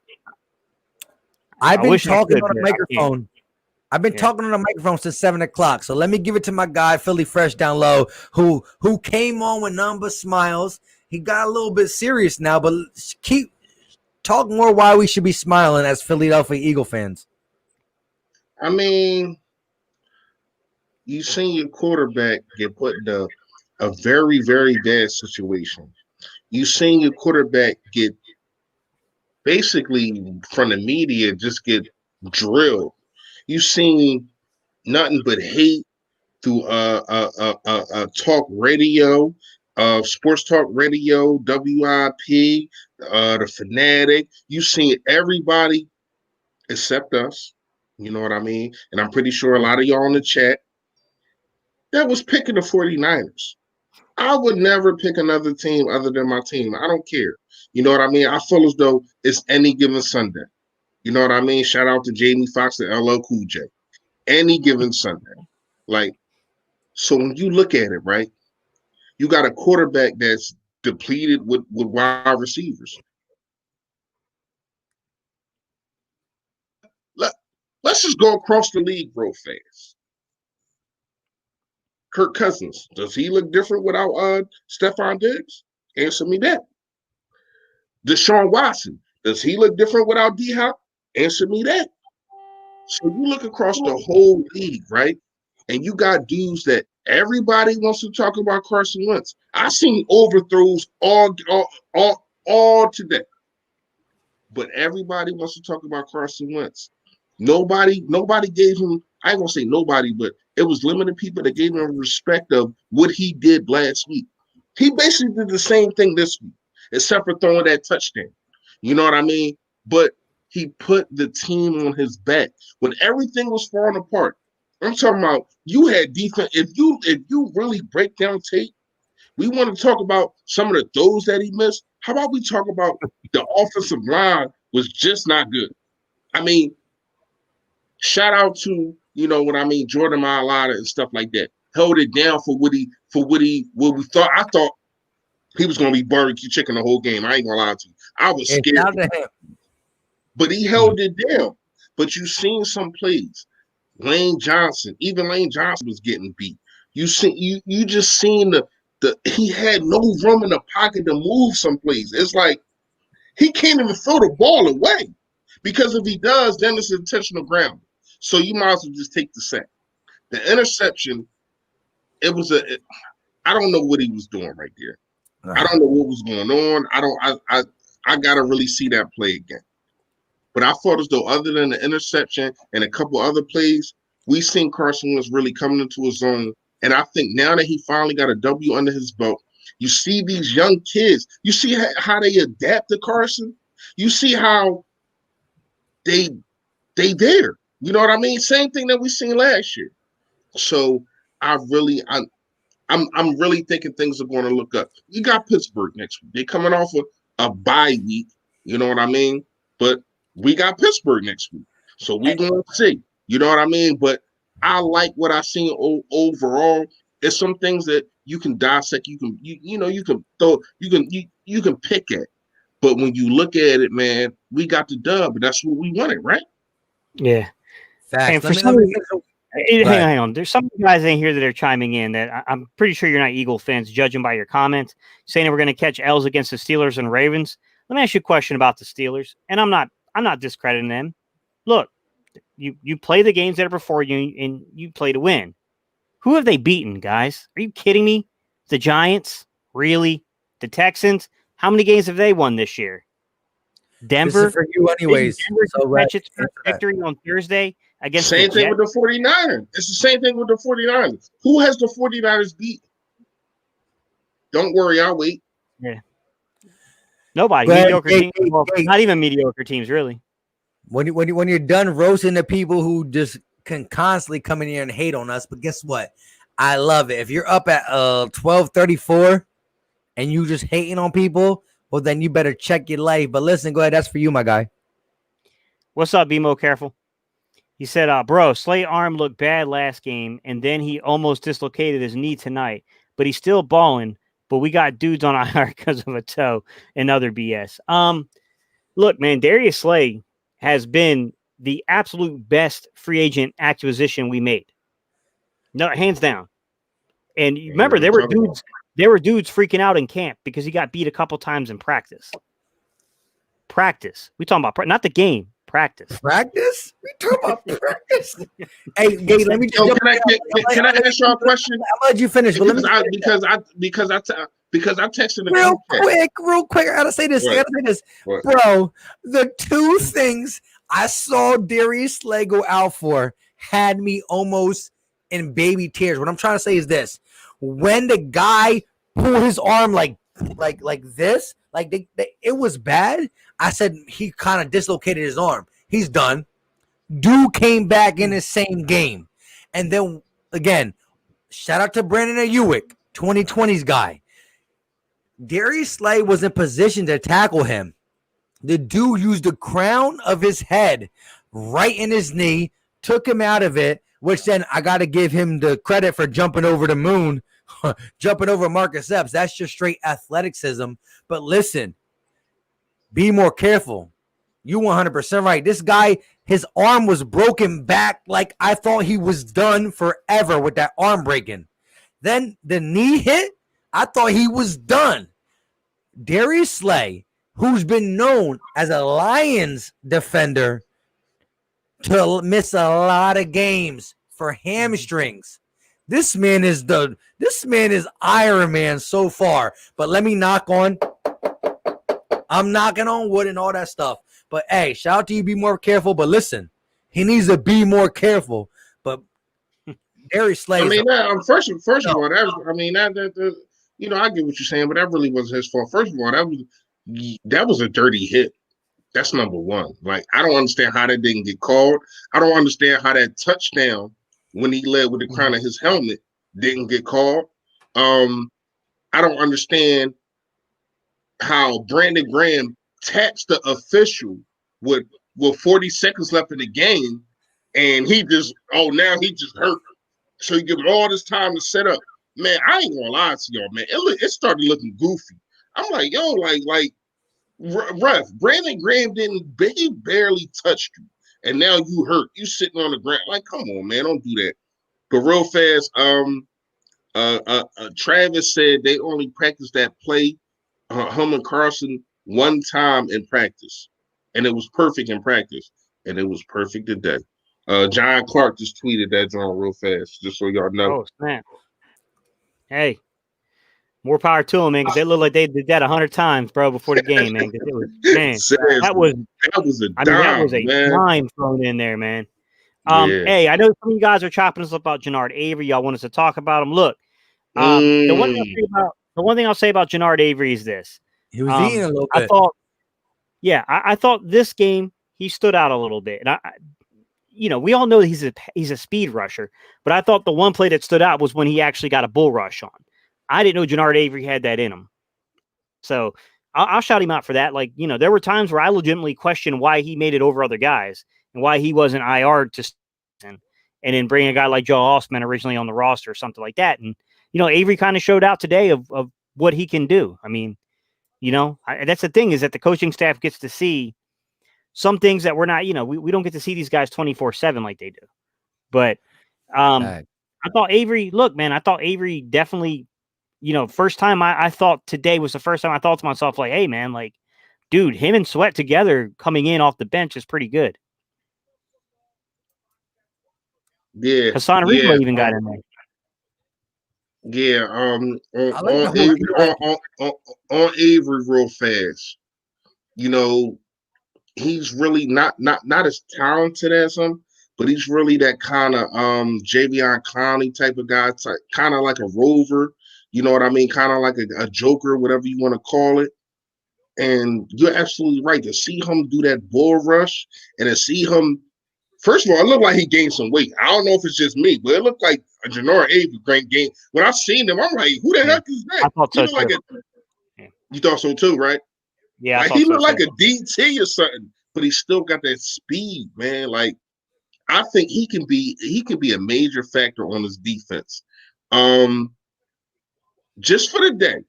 I've been talking on a microphone. I've been talking on the microphone since 7 o'clock. So let me give it to my guy, Philly Fresh down low, who came on with none but smiles. He got a little bit serious now, but talk more why we should be smiling as Philadelphia Eagle fans. I mean, you seen your quarterback get put in a very, very bad situation. You seen your quarterback get basically from the media just get drilled. You seen nothing but hate through talk radio, sports talk radio, WIP, the Fanatic. You seen everybody except us. You know what I mean? And I'm pretty sure a lot of y'all in the chat that was picking the 49ers. I would never pick another team other than my team. I don't care. You know what I mean? I feel as though it's any given Sunday. You know what I mean? Shout out to Jamie Foxx and LL Cool J. Any given Sunday. Like, so when you look at it, right, you got a quarterback that's depleted with wide receivers. Let's just go across the league real fast. Kirk Cousins, does he look different without Stephon Diggs? Answer me that. Deshaun Watson, does he look different without D-Hop? Answer me that. So you look across the whole league, right? And you got dudes that everybody wants to talk about Carson Wentz. I seen overthrows all today. But everybody wants to talk about Carson Wentz. Nobody gave him, I ain't gonna say nobody, but it was limited people that gave him respect of what he did last week. He basically did the same thing this week, except for throwing that touchdown. You know what I mean? But he put the team on his back when everything was falling apart. I'm talking about you had defense. If you really break down tape, we want to talk about some of the throws that he missed. How about we talk about the offensive line was just not good? I mean, shout out to, you know what I mean, Jordan Mailata and stuff like that. Held it down for what we thought. I thought he was gonna be barbecue chicken the whole game. I ain't gonna lie to you. I was scared. But he held it down. But you seen some plays. Lane Johnson was getting beat. You just seen the he had no room in the pocket to move some plays. It's like he can't even throw the ball away. Because if he does, then it's intentional ground. So you might as well just take the sack. The interception, I don't know what he was doing right there. I don't know what was going on. I gotta really see that play again. But I thought as though other than the interception and a couple other plays, we seen Carson Wentz really coming into his own. And I think now that he finally got a W under his belt, you see these young kids, you see how they adapt to Carson. You see how they there. You know what I mean? Same thing that we seen last year. So I'm really thinking things are going to look up. You got Pittsburgh next week. They're coming off of a bye week. You know what I mean? But we got Pittsburgh next week. So we're going to see. You know what I mean? But I like what I seen overall. There's some things that you can dissect. You can pick at. But when you look at it, man, we got the dub, and that's what we wanted, right? Yeah. Facts. Hang on. There's some guys in here that are chiming in that I'm pretty sure you're not Eagle fans, judging by your comments, saying that we're going to catch L's against the Steelers and Ravens. Let me ask you a question about the Steelers, and I'm not discrediting them. Look, you play the games that are before you, and you play to win. Who have they beaten, guys? Are you kidding me? The Giants? Really? The Texans, how many games have they won this year? Denver. This is for you anyways. Denver So catch its first victory on Thursday against Same the thing Jets. with the 49ers. It's the same thing with the 49ers. Who has the 49ers beat? Don't worry, I'll wait. Yeah. Nobody. But, Mediocre teams. Well, hey. not even mediocre teams, really. When you're done roasting the people who just can constantly come in here and hate on us, but guess what? I love it. If you're up at 12:34 and you just hating on people, well, then you better check your life. But listen, go ahead. That's for you, my guy. What's up, BMO? Careful. He said, bro, Slay arm looked bad last game, and then he almost dislocated his knee tonight, but he's still balling. But we got dudes on IR because of a toe and other BS. Look, man, Darius Slay has been the absolute best free agent acquisition we made. No, hands down. And you remember, there were dudes freaking out in camp because he got beat a couple times in practice. We talking about not the game. Practice. Practice? We talking about practice. Hey, Gabe, let me. Can I ask y'all a question? I'll let you finish. Because I texted the real quick. I gotta say this. What? Bro. The two things I saw Darius Slay go out for had me almost in baby tears. What I'm trying to say is this: when the guy pulled his arm like this, it was bad. I said he kind of dislocated his arm. He's done. Dude came back in the same game. And then, again, shout out to Brandon Ayuk, 2020's guy. Darius Slay was in position to tackle him. The dude used the crown of his head right in his knee, took him out of it, which then I got to give him the credit for jumping over the moon, jumping over Marcus Epps. That's just straight athleticism. But listen, be more careful. You 100% right. This guy, his arm was broken back like I thought he was done forever with that arm breaking. Then the knee hit, I thought he was done. Darius Slay, who's been known as a Lions defender, to miss a lot of games for hamstrings. This man is Iron Man so far. But let me I'm knocking on wood and all that stuff. But hey, shout out to you. Be more careful. But listen, he needs to be more careful. But Darius Slay. I mean, first of all, I get what you're saying, but that really wasn't his fault. First of all, that was a dirty hit. That's number one. Like, I don't understand how that didn't get called. I don't understand how that touchdown when he led with the crown of his helmet didn't get called. I don't understand how Brandon Graham taxed the official with 40 seconds left in the game, and he just hurt. So you give him all this time to set up. Man, I ain't gonna lie to y'all, man. It started looking goofy. I'm like, yo, ref, Brandon Graham he barely touched you, and now you hurt. You sitting on the ground. Like, come on, man, don't do that. But real fast, Travis said they only practiced that play, Herman Carson, one time in practice, and it was perfect in practice, and it was perfect today. John Clark just tweeted that John real fast, just so y'all know. Oh, snap. Hey, more power to them, man, because they look like they did that 100 times, bro, before the game, man. It was, man, that was a dime thrown in there, man. Hey, I know some of you guys are chopping us up about Jannard Avery. Y'all want us to talk about him. Look, the one thing I'll say about Jannard Avery is this. He was eating a little bit. I thought this game he stood out a little bit, and we all know that he's a speed rusher, but I thought the one play that stood out was when he actually got a bull rush on. I didn't know Jannard Avery had that in him, so I'll shout him out for that. Like, there were times where I legitimately questioned why he made it over other guys and why he wasn't IR'd to and then bring a guy like Joe Osman originally on the roster or something like that. And Avery kind of showed out today of what he can do. I mean, that's the thing, is that the coaching staff gets to see some things that we're not, we don't get to see these guys 24/7 like they do. But I thought Avery, definitely, first time I thought today was the first time I thought to myself, like, hey, man, like, dude, him and Sweat together coming in off the bench is pretty good. Yeah. Hassan Rizzo even got in there. Yeah, I like the on whole Avery, on Avery, real fast. You know, he's really not as talented as him, but he's really that kind of Javion Clowney type of guy, kind of like a rover. You know what I mean? Kind of like a joker, whatever you want to call it. And you're absolutely right. To see him do that bull rush and to see him, first of all, it looked like he gained some weight. I don't know if it's just me, but it looked like a Janoris Avery gained. When I seen him, I'm like, who the heck is that? I thought He so looked like too. you thought so too, right? Yeah, I Like thought he so looked like too. a DT or something, but he still got that speed, man. Like I think he can be a major factor on his defense. Um, just for the day,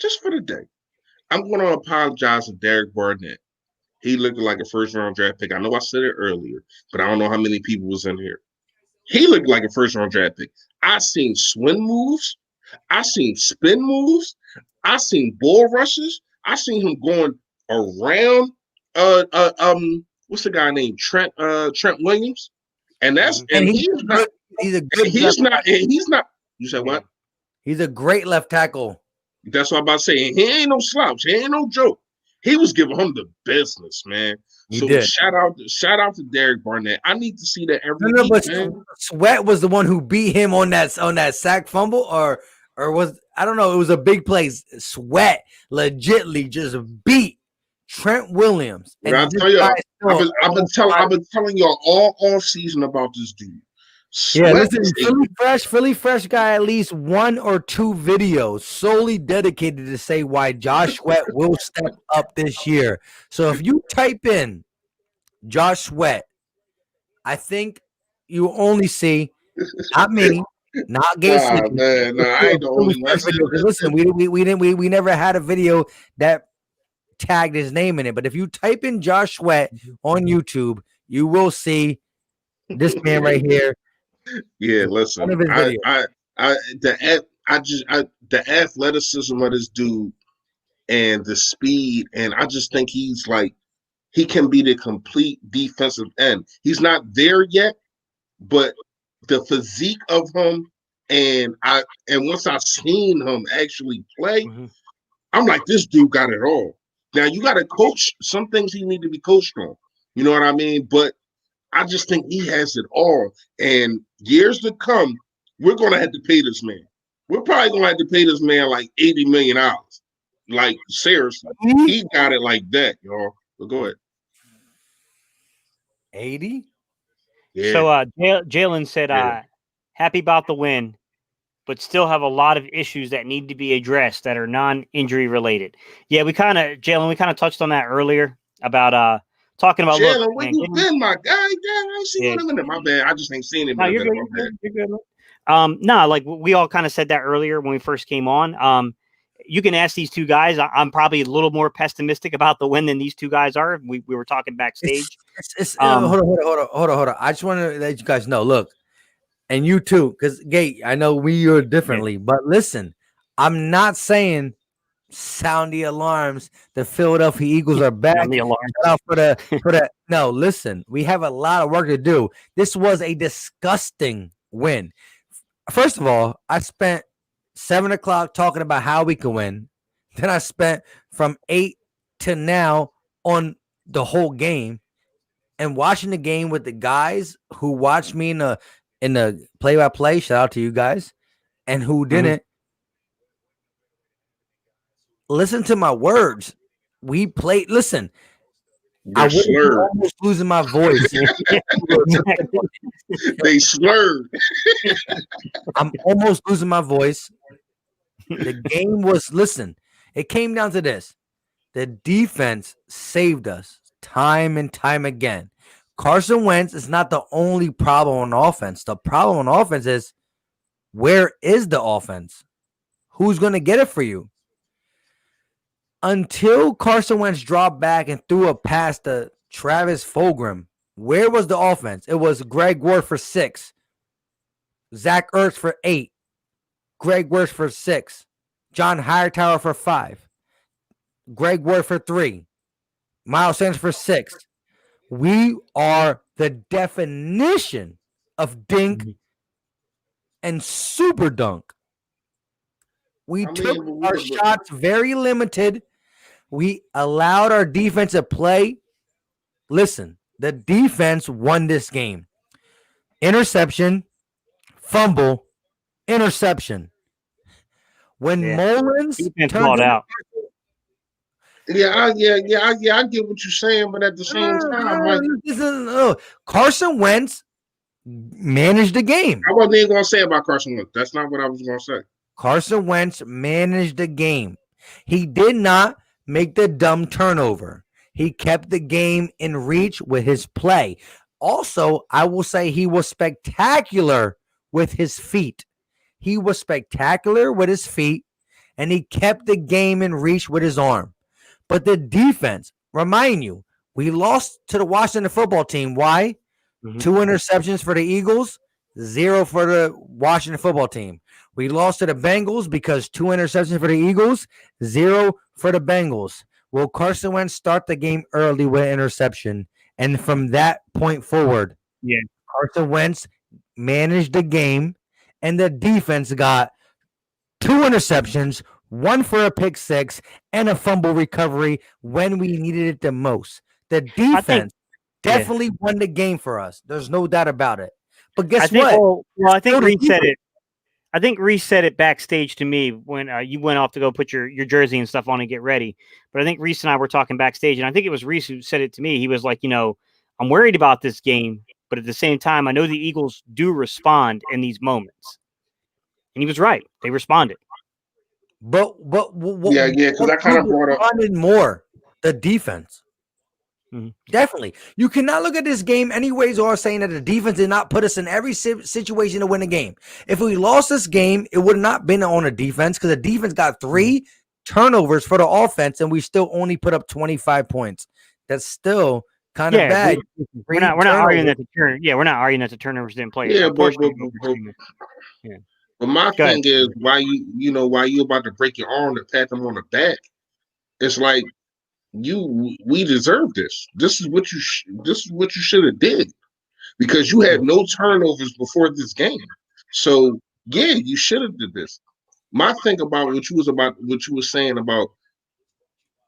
just for the day. I'm going to apologize to Derek Barnett. He looked like a first round draft pick. I know I said it earlier, but I don't know how many people was in here. He looked like a first round draft pick. I seen swing moves. I seen spin moves. I seen bull rushes. I seen him going around. What's the guy named Trent Williams? And and he's not. he's a And good he's not. And he's not. You said what? He's a great left tackle. That's what I'm about to say. And he ain't no slouch. He ain't no joke. He was giving him the business, man. He So did. shout out to Derek Barnett. I need to see that every week, But man. Sweat was the one who beat him on that sack fumble, or was, I don't know. It was a big play. Sweat legitly just beat Trent Williams. But I tell you, I've been telling y'all all off season about this dude. Yeah, listen, Philly Fresh got at least one or two videos solely dedicated to say why Josh Sweat will step up this year. So if you type in Josh Sweat, I think you only see not me, not Gay Sleepy. Man, I ain't the only one. Listen, we never had a video that tagged his name in it. But if you type in Josh Sweat on YouTube, you will see this man right here. Yeah, listen, the athleticism of this dude and the speed, and I just think he's like he can be the complete defensive end. He's not there yet, but the physique of him, and once I seen him actually play, I'm like, this dude got it all. Now you got to coach some things he need to be coached on. You know what I mean? But I just think he has it all. And years to come, we're going to have to pay this man. We're probably going to have to pay this man like $80 million. Like, seriously. He got it like that, y'all. But go ahead. 80? Yeah. So Jalen said, happy about the win, but still have a lot of issues that need to be addressed that are non-injury related. Yeah, Jalen, we kind of touched on that earlier about talking about Jalen, where you been, my guy? I ain't seen him in a minute. My bad. I just ain't seen him. No, you're good. No, like we all kind of said that earlier when we first came on. You can ask these two guys. I'm probably a little more pessimistic about the win than these two guys are. We were talking backstage. Hold on. I just want to let you guys know. Look, and you too, because Gate, I know we are differently, but listen, I'm not saying sound the alarms. The Philadelphia Eagles are back. Sound the alarms. For the no, listen, we have a lot of work to do. This was a disgusting win. First of all, I spent 7 o'clock talking about how we can win. Then I spent from 8 to now on the whole game and watching the game with the guys who watched me in the play-by-play. Shout out to you guys, and who didn't. Listen to my words. We played. Listen, I was almost losing my voice. They slurred. I'm almost losing my voice. The game was, listen, it came down to this. The defense saved us time and time again. Carson Wentz is not the only problem on offense. The problem on offense is, where is the offense? Who's going to get it for you? Until Carson Wentz dropped back and threw a pass to Travis Fulgham, where was the offense? It was Greg Ward for 6, Zach Ertz for 8, Greg Ward for 6, John Hightower for 5, Greg Ward for 3, Miles Sanders for 6. We are the definition of dink and super dunk. We I took mean, our shots very limited. We allowed our defense to play. Listen, the defense won this game. Interception, fumble, interception. When Yeah. Mullins Defense turned balled it, out. I get what you're saying, but at the same time, like Carson Wentz managed the game. I wasn't even gonna say about Carson Wentz. That's not what I was gonna say. Carson Wentz managed the game. He did not make the dumb turnover. He kept the game in reach with his play. Also, I will say he was spectacular with his feet. He was spectacular with his feet, and he kept the game in reach with his arm. But the defense, remind you, we lost to the Washington football team. Why? 2 interceptions for the Eagles, 0 for the Washington football team. We lost to the Bengals because 2 interceptions for the Eagles, 0 for the Bengals. Will Carson Wentz start the game early with an interception? And from that point forward, Carson Wentz managed the game, and the defense got 2 interceptions, 1 for a pick six, and a fumble recovery when we needed it the most. The defense definitely won the game for us. There's no doubt about it. But guess what? I think Reese said it. I think Reese said it backstage to me when you went off to go put your jersey and stuff on and get ready. But I think Reese and I were talking backstage, and I think it was Reese who said it to me. He was like, I'm worried about this game, but at the same time, I know the Eagles do respond in these moments. And he was right. They responded. But because I kind of brought up more the defense. Definitely. You cannot look at this game anyways or saying that the defense did not put us in every situation to win the game. If we lost this game, it would not have been on a defense because the defense got 3 turnovers for the offense and we still only put up 25 points. That's still kind of bad. We're not arguing that we're not arguing that the turnovers didn't play. But my thing is why you about to break your arm to pat them on the back. It's like we deserve this. This is what you should have did because you had no turnovers before this game. So you should have did this. My thing about what you were saying about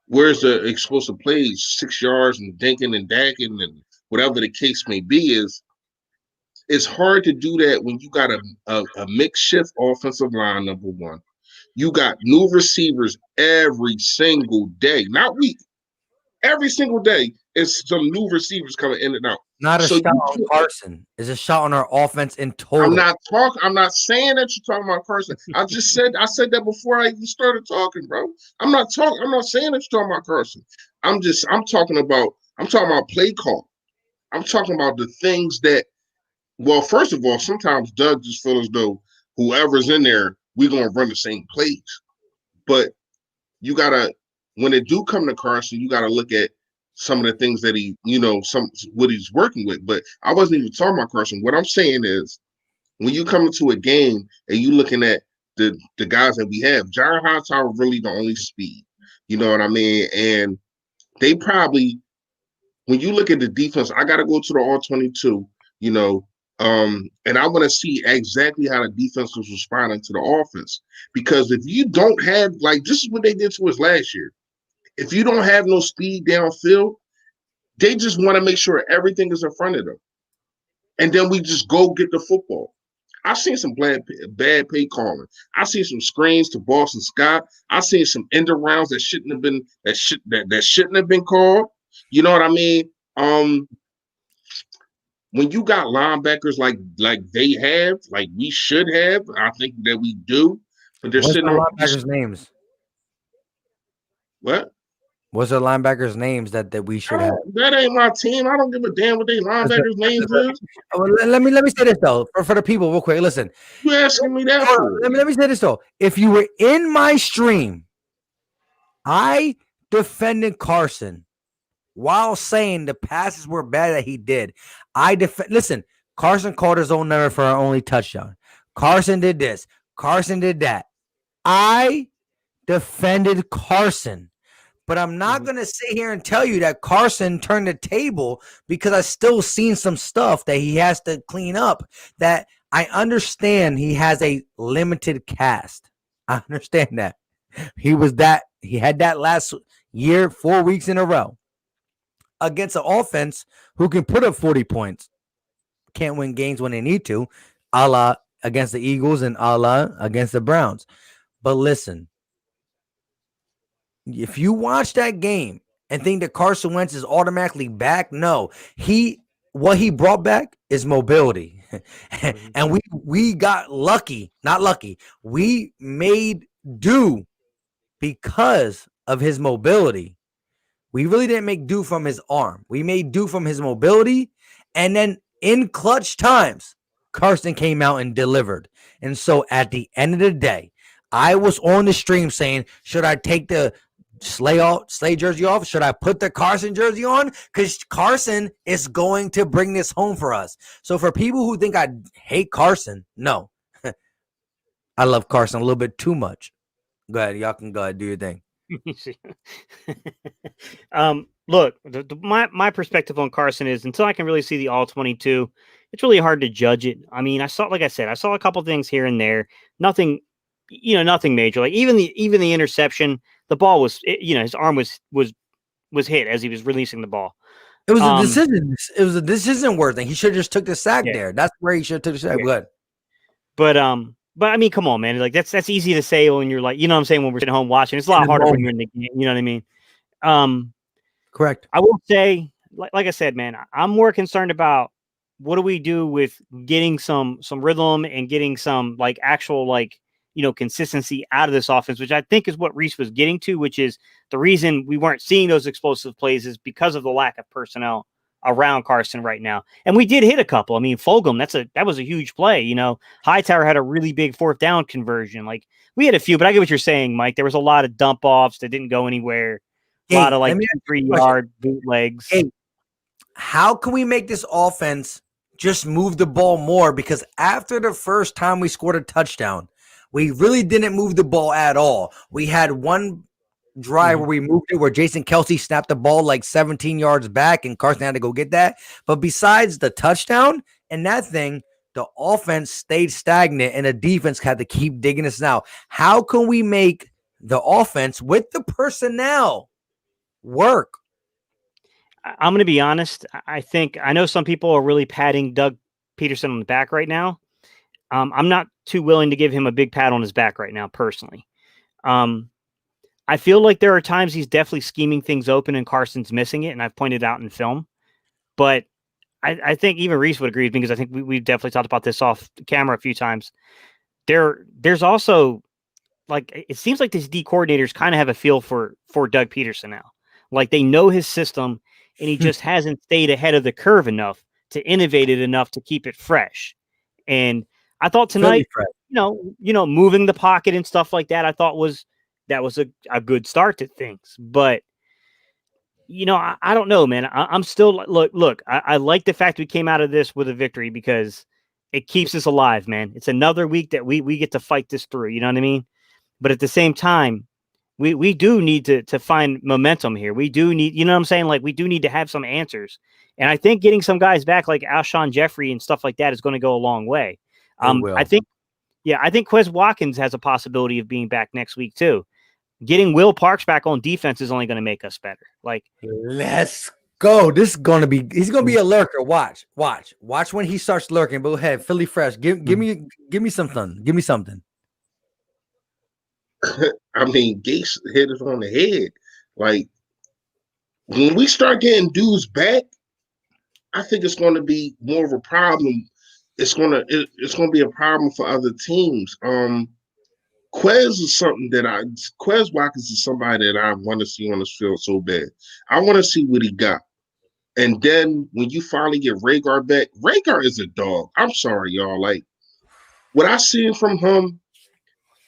where's the explosive plays, 6 yards and dinking and dacking and whatever the case may be is. It's hard to do that when you got a makeshift offensive line, number one. You got new receivers every single day, not week. Every single day is some new receivers coming in and out. Not a shot on Carson. It's a shot on our offense in total. I'm not saying that you're talking about Carson. I said that before I even started talking, bro. I'm not saying that you're talking about Carson. I'm talking about play call. I'm talking about the things that. Well, first of all, sometimes Doug just feels as though whoever's in there, we're gonna run the same plays. But you gotta, when it do come to Carson, you gotta look at some of the things that what he's working with. But I wasn't even talking about Carson. What I'm saying is, when you come into a game and you looking at the guys that we have, John Hightower really the only speed. You know what I mean? And they probably, when you look at the defense, I gotta go to the all-22. And I want to see exactly how the defense was responding to the offense. Because if you don't have, this is what they did to us last year. If you don't have no speed downfield, they just want to make sure everything is in front of them. And then we just go get the football. I've seen some bad play calling. I've seen some screens to Boston Scott. I've seen some end arounds that shouldn't have been called. You know what I mean? When you got linebackers like they have, like we should have, I think that we do. But they're sitting on linebackers' names. What? What's the linebackers' names that we should have? That ain't my team. I don't give a damn what their linebackers' names is. Let me say this though for the people real quick. Listen, you asking me that for? Let me say this though. If you were in my stream, I defended Carson while saying the passes were bad that he did. Listen, Carson called his own number for our only touchdown. Carson did this. Carson did that. I defended Carson. But I'm not going to sit here and tell you that Carson turned the table because I still seen some stuff that he has to clean up, that I understand he has a limited cast. I understand that. He had that last year, 4 weeks in a row against an offense who can put up 40 points. Can't win games when they need to, a la against the Eagles and a la against the Browns. But listen, if you watch that game and think that Carson Wentz is automatically back, no. What he brought back is mobility. And we got lucky, not lucky. We made do because of his mobility. We really didn't make do from his arm. We made do from his mobility. And then in clutch times, Carson came out and delivered. And so at the end of the day, I was on the stream saying, should I take the Slay jersey off? Should I put the Carson jersey on? Because Carson is going to bring this home for us. So for people who think I hate Carson, no. I love Carson a little bit too much. Go ahead. Y'all can go ahead and do your thing. Look, my perspective on Carson is until I can really see the all 22, it's really hard to judge it. I mean, like I said, I saw a couple things here and there, nothing major. Like even the interception, the ball was, his arm was hit as he was releasing the ball. It was a decision. It was a decision worth thing. He should have just took the sack there. That's where he should have took the sack. Yeah. But I mean, come on, man. Like that's easy to say when you're like, you know what I'm saying, when we're sitting home watching. It's a lot harder when you're in the game. You know what I mean? Correct. I will say, like I said, man, I'm more concerned about what do we do with getting some rhythm and getting some like actual consistency out of this offense, which I think is what Reese was getting to, which is the reason we weren't seeing those explosive plays is because of the lack of personnel around Carson right now. And we did hit a couple. I mean, Fulgham, that was a huge play. Hightower had a really big 4th down conversion. Like we had a few, but I get what you're saying, Mike. There was a lot of dump offs that didn't go anywhere. A lot of 2-3-yard bootlegs. Hey, how can we make this offense just move the ball more? Because after the first time we scored a touchdown, we really didn't move the ball at all. We had one drive where we moved it, where Jason Kelce snapped the ball like 17 yards back and Carson had to go get that. But besides the touchdown and that thing, the offense stayed stagnant and the defense had to keep digging us out. How can we make the offense with the personnel work? I'm going to be honest. I know some people are really patting Doug Peterson on the back right now. I'm not too willing to give him a big pat on his back right now, personally. I feel like there are times he's definitely scheming things open and Carson's missing it, and I've pointed out in film. But I think even Reese would agree, because I think we've definitely talked about this off camera a few times. There's also, like, it seems like these D coordinators kind of have a feel for Doug Peterson now. Like, they know his system, and he just hasn't stayed ahead of the curve enough to innovate it enough to keep it fresh. And I thought tonight, moving the pocket and stuff like that, I thought was a good start to things. But, I don't know, man. I'm still, look, I like the fact we came out of this with a victory because it keeps us alive, man. It's another week that we get to fight this through. You know what I mean? But at the same time, we do need to find momentum here. We do need, you know what I'm saying? Like, we do need to have some answers. And I think getting some guys back like Alshon Jeffrey and stuff like that is going to go a long way. I think Quez Watkins has a possibility of being back next week too. Getting Will Parks back on defense is only going to make us better. Like, let's go. He's going to be a lurker. Watch when he starts lurking. But go ahead, Philly Fresh. Give me something. Give me something. I mean, Gates hit it on the head. Like, when we start getting dudes back, I think it's going to be more of a problem. It's going to be a problem for other teams. Quez Watkins is somebody that I want to see on this field so bad. I want to see what he got. And then when you finally get Rhaegar back, Rhaegar is a dog. I'm sorry, y'all. Like, what I seen from him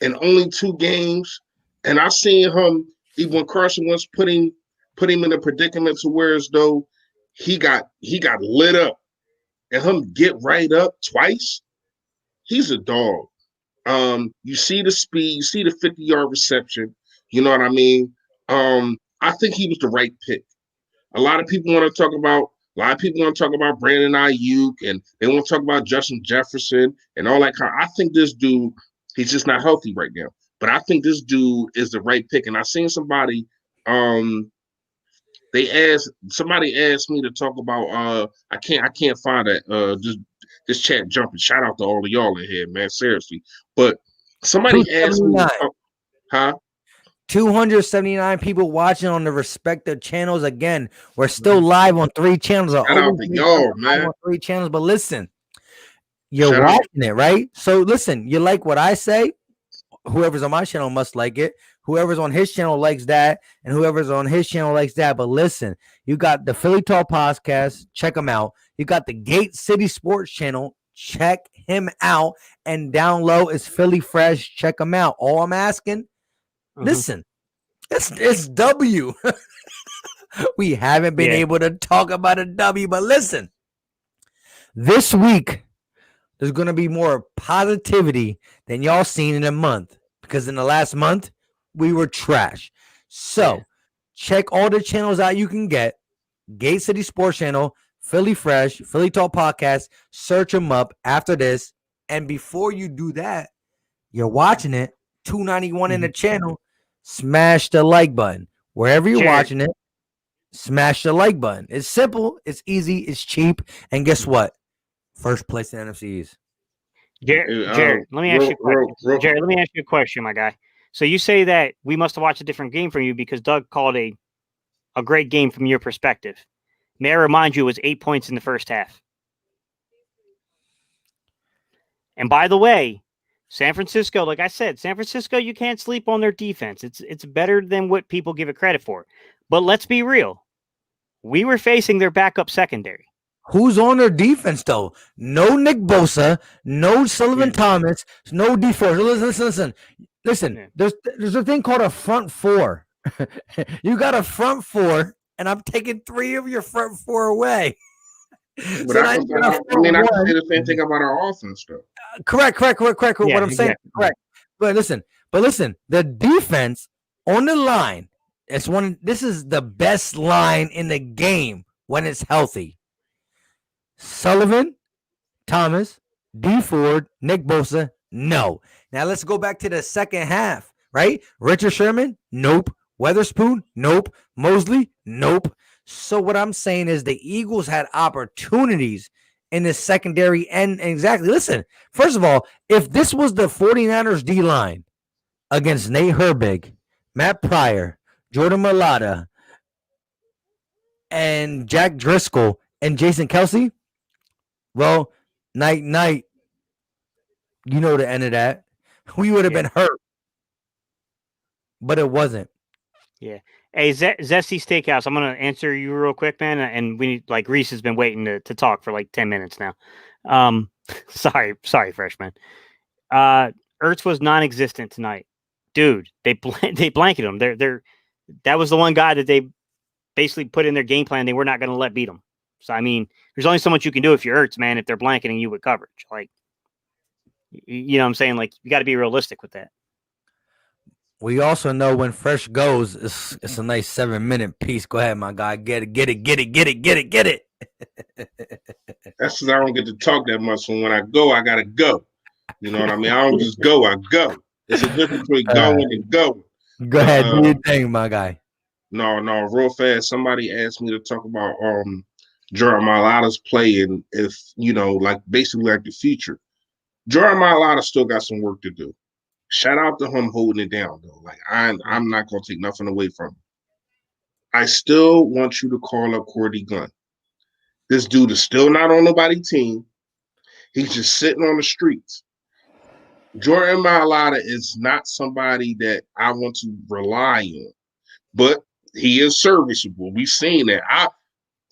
in only 2 games, and I seen him even when Carson Wentz put him in a predicament to where as though he got lit up, and him get right up twice. He's a dog. You see the speed, you see the 50-yard reception. You know what I mean? I think he was the right pick. A lot of people want to talk about Brandon Ayuk, and they want to talk about Justin Jefferson and all that kind. I think this dude, he's just not healthy right now. But I think this dude is the right pick. And I seen somebody, somebody asked me to talk about I can't find that this chat jumping. Shout out to all of y'all in here, man. Seriously. But somebody asked me to talk, huh? 279 people watching on the respective channels. Again, we're still live on 3 channels. Shout out to y'all, man. On 3 channels, but listen, you're watching it, right? So listen, you like what I say? Whoever's on my channel must like it. Whoever's on his channel likes that, and whoever's on his channel likes that. But listen, you got the Philly Talk podcast. Check them out. You got the Gate City Sports channel. Check him out. And down low is Philly Fresh. Check them out. All I'm asking, listen, it's W. We haven't been able to talk about a W, but listen, this week there's going to be more positivity than y'all seen in a month, because in the last month we were trash. So check all the channels out you can get. Gate City Sports Channel, Philly Fresh, Philly Talk Podcast. Search them up after this. And before you do that, you're watching it, 291 in the channel, smash the like button. Wherever you're watching it, smash the like button. It's simple, it's easy, it's cheap, and guess what? First place in NFCs. Jared, let me ask you a question. Jared, let me ask you a question, my guy. So you say that we must have watched a different game from you because Doug called a great game from your perspective. May I remind you, it was 8 points in the first half. And by the way, San Francisco, like I said, San Francisco, you can't sleep on their defense. It's better than what people give it credit for. But let's be real. We were facing their backup secondary. Who's on their defense, though? No Nick Bosa, no Sullivan Thomas, no D4. Listen. There's a thing called a front four. You got a front four, and I'm taking 3 of your front 4 away. But so I can say the same thing about our offense, though. Correct. What I'm saying, correct. But listen, the defense on the line. This is the best line in the game when it's healthy. Sullivan, Thomas, D Ford, Nick Bosa, no. Now let's go back to the second half, right? Richard Sherman, nope. Weatherspoon, nope. Mosley, nope. So what I'm saying is the Eagles had opportunities in the secondary and exactly. Listen, first of all, if this was the 49ers D-line against Nate Herbig, Matt Pryor, Jordan Mailata, and Jack Driscoll and Jason Kelsey, well, night, you know the end of that. We would have been hurt, but it wasn't. Yeah. Hey, Zesty Steakhouse, I'm going to answer you real quick, man. And we need, like, Reese has been waiting to talk for like 10 minutes now. Sorry, freshman. Ertz was non-existent tonight. Dude, they blanketed him. That was the one guy that they basically put in their game plan. They were not going to let beat him. So, I mean, there's only so much you can do if you're Ertz, man, if they're blanketing you with coverage. Like, you know what I'm saying? Like, you got to be realistic with that. We also know when Fresh goes, it's a nice 7-minute piece. Go ahead, my guy. Get it. That's because I don't get to talk that much. So when I go, I got to go. You know what I mean? I don't just go, I go. It's a difference between going and going. Go ahead, do your thing, my guy. No, real fast. Somebody asked me to talk about Jordan Mailata's play and if, you know, like basically like the future. Jordan Mailata still got some work to do. Shout out to him holding it down, though. Like, I'm not going to take nothing away from him. I still want you to call up Cordy Gunn. This dude is still not on nobody's team. He's just sitting on the streets. Jordan Mailata is not somebody that I want to rely on, but he is serviceable. We've seen that.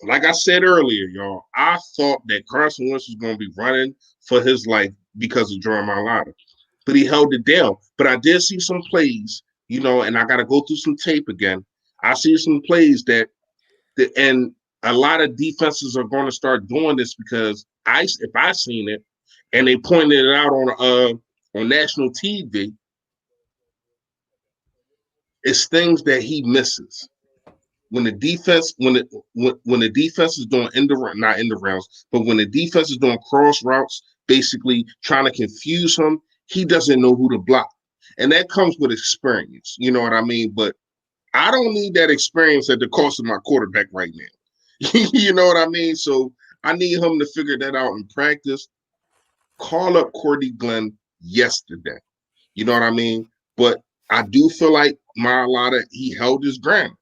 Like I said earlier, y'all, I thought that Carson Wentz was going to be running for his life because of Jordan Mailata. But he held it down. But I did see some plays, you know, and I got to go through some tape again. I see some plays and a lot of defenses are going to start doing this because if I seen it and they pointed it out on national TV, it's things that he misses. When the defense, when the defense is doing not in the rounds, but when the defense is doing cross routes, basically trying to confuse him, he doesn't know who to block. And that comes with experience. You know what I mean? But I don't need that experience at the cost of my quarterback right now. You know what I mean? So I need him to figure that out in practice. Call up Cordy Glenn yesterday. You know what I mean? But I do feel like Mailata, he held his ground.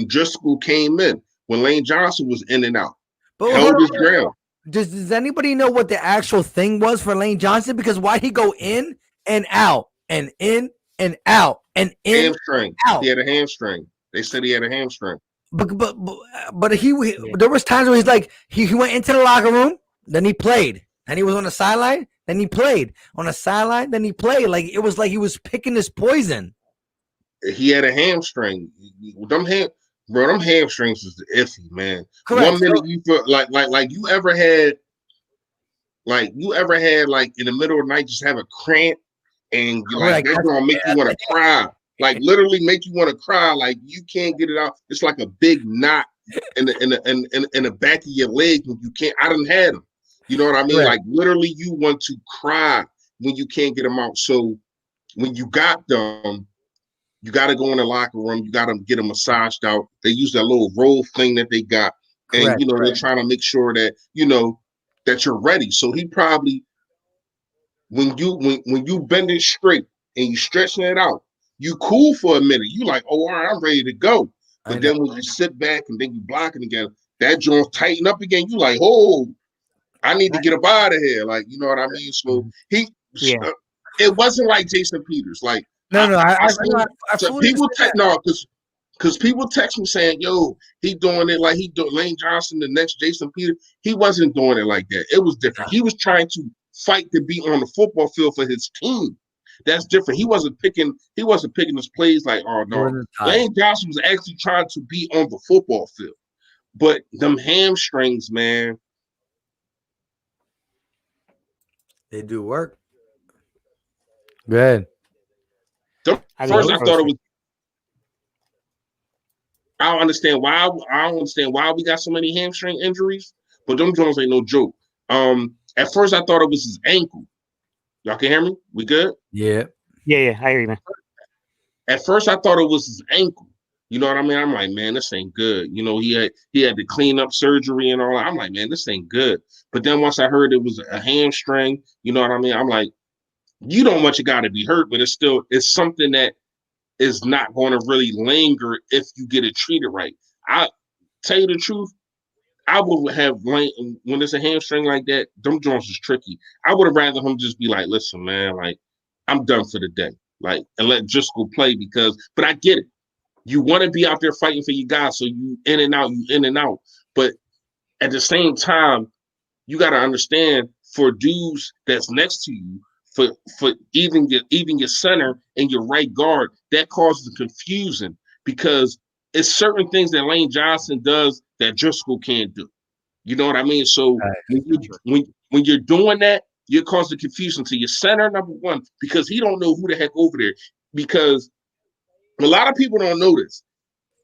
Driscoll came in when Lane Johnson was in and out. But Held his ground. Does anybody know what the actual thing was for Lane Johnson? Because why he go in and out and in and out and in hamstring. Out. He had a hamstring. They said he had a hamstring. But there was times where he's like he went into the locker room, then he played, and he was on the sideline, then he played on the sideline, then he played. Like it was like he was picking his poison. He had a hamstring. Them hamstrings is iffy, man. Correct. 1 minute you feel like you ever had like in the middle of the night just have a cramp and like that's gonna make you want to cry. Like literally make you want to cry. Like you can't get it out. It's like a big knot in the back of your leg when you can't. I done had them. You know what I mean? Right. Like literally you want to cry when you can't get them out. So when you got them, you got to go in the locker room. You got to get them massaged out. They use that little roll thing that they got. And, Correct, they're trying to make sure that, that you're ready. So he probably, when you bend it straight and you stretching it out, you cool for a minute. You like, oh, all right, I'm ready to go. But then when you sit back and then you block it again, that joint tighten up again. You like, oh, I need to get up out of here. Like, you know what I mean? So it wasn't like Jason Peters. Like, because people text me saying, yo, he doing it like he doing Lane Johnson, the next Jason Peters. He wasn't doing it like that. It was different. He was trying to fight to be on the football field for his team. That's different. He wasn't picking his plays like, oh no. Lane Johnson was actually trying to be on the football field. But them hamstrings, man. They do work. Good. First, I thought it was. I don't understand why we got so many hamstring injuries, but them Jones ain't no joke. At first I thought it was his ankle. Y'all can hear me? We good? Yeah. I hear you, man. At first I thought it was his ankle. You know what I mean? I'm like, man, this ain't good. He had to clean up surgery and all that. I'm like, man, this ain't good. But then once I heard it was a hamstring, you know what I mean? I'm like, you don't want your guy to be hurt, but it's something that is not going to really linger if you get it treated right. I tell you the truth, I would have when it's a hamstring like that, them joints is tricky. I would have rather him just be like, listen, man, like I'm done for the day. Like, and let Driscoll play but I get it. You want to be out there fighting for your guys, so you in and out. But at the same time, you got to understand for dudes that's next to you, for even your center and your right guard, that causes confusion because it's certain things that Lane Johnson does that Driscoll can't do. You know what I mean? So when you're doing that, you cause the confusion to your center, number one, because he don't know who the heck over there. Because a lot of people don't know this.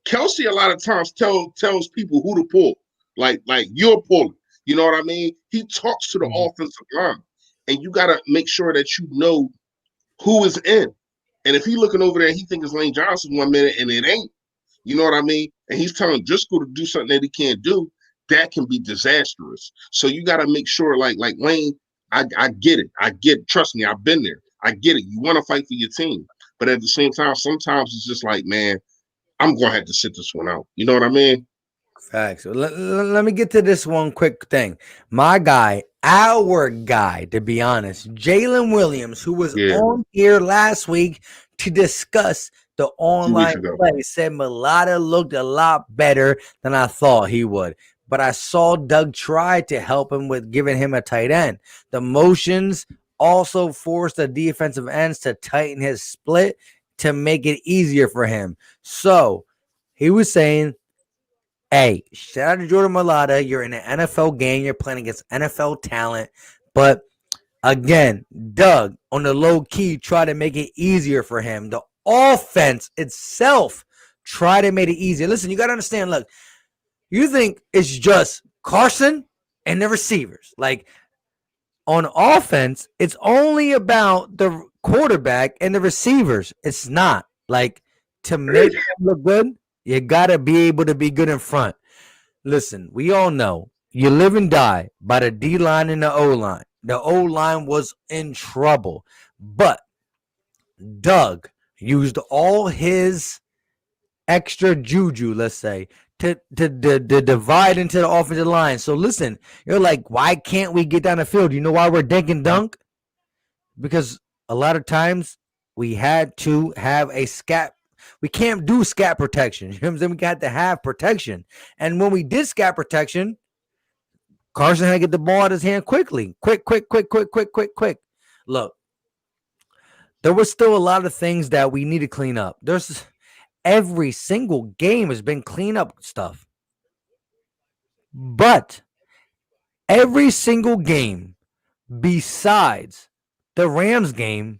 Kelsey a lot of times tells people who to pull. Like you're pulling. You know what I mean? He talks to the offensive line. And you got to make sure that you know who is in. And if he's looking over there, he thinks it's Lane Johnson 1 minute and it ain't. You know what I mean? And he's telling Driscoll to do something that he can't do. That can be disastrous. So you got to make sure, like Lane, I get it. I get it. Trust me, I've been there. I get it. You want to fight for your team. But at the same time, sometimes it's just like, man, I'm going to have to sit this one out. You know what I mean? Facts. So let me get to this one quick thing. My guy, our guy, to be honest, Jalen Williams, who was on here last week to discuss the online play, said Mailata looked a lot better than I thought he would. But I saw Doug try to help him with giving him a tight end. The motions also forced the defensive ends to tighten his split to make it easier for him. So he was saying, hey, shout out to Jordan Mailata. You're in an NFL game. You're playing against NFL talent. But again, Doug, on the low key, tried to make it easier for him. The offense itself tried to make it easier. Listen, you got to understand, look, you think it's just Carson and the receivers. Like, on offense, it's only about the quarterback and the receivers. It's not like to make them look good. You gotta be able to be good in front. Listen, we all know you live and die by the D line and the O line. The O line was in trouble, but Doug used all his extra juju, let's say, to divide into the offensive line. So listen, you're like, why can't we get down the field? You know why we're dink and dunk? Because a lot of times we had to have a scat. We can't do scat protection. You know what I'm saying? We got to have protection. And when we did scat protection, Carson had to get the ball out of his hand quickly. Quick. Look, there was still a lot of things that we need to clean up. Every single game has been clean up stuff. But every single game besides the Rams game,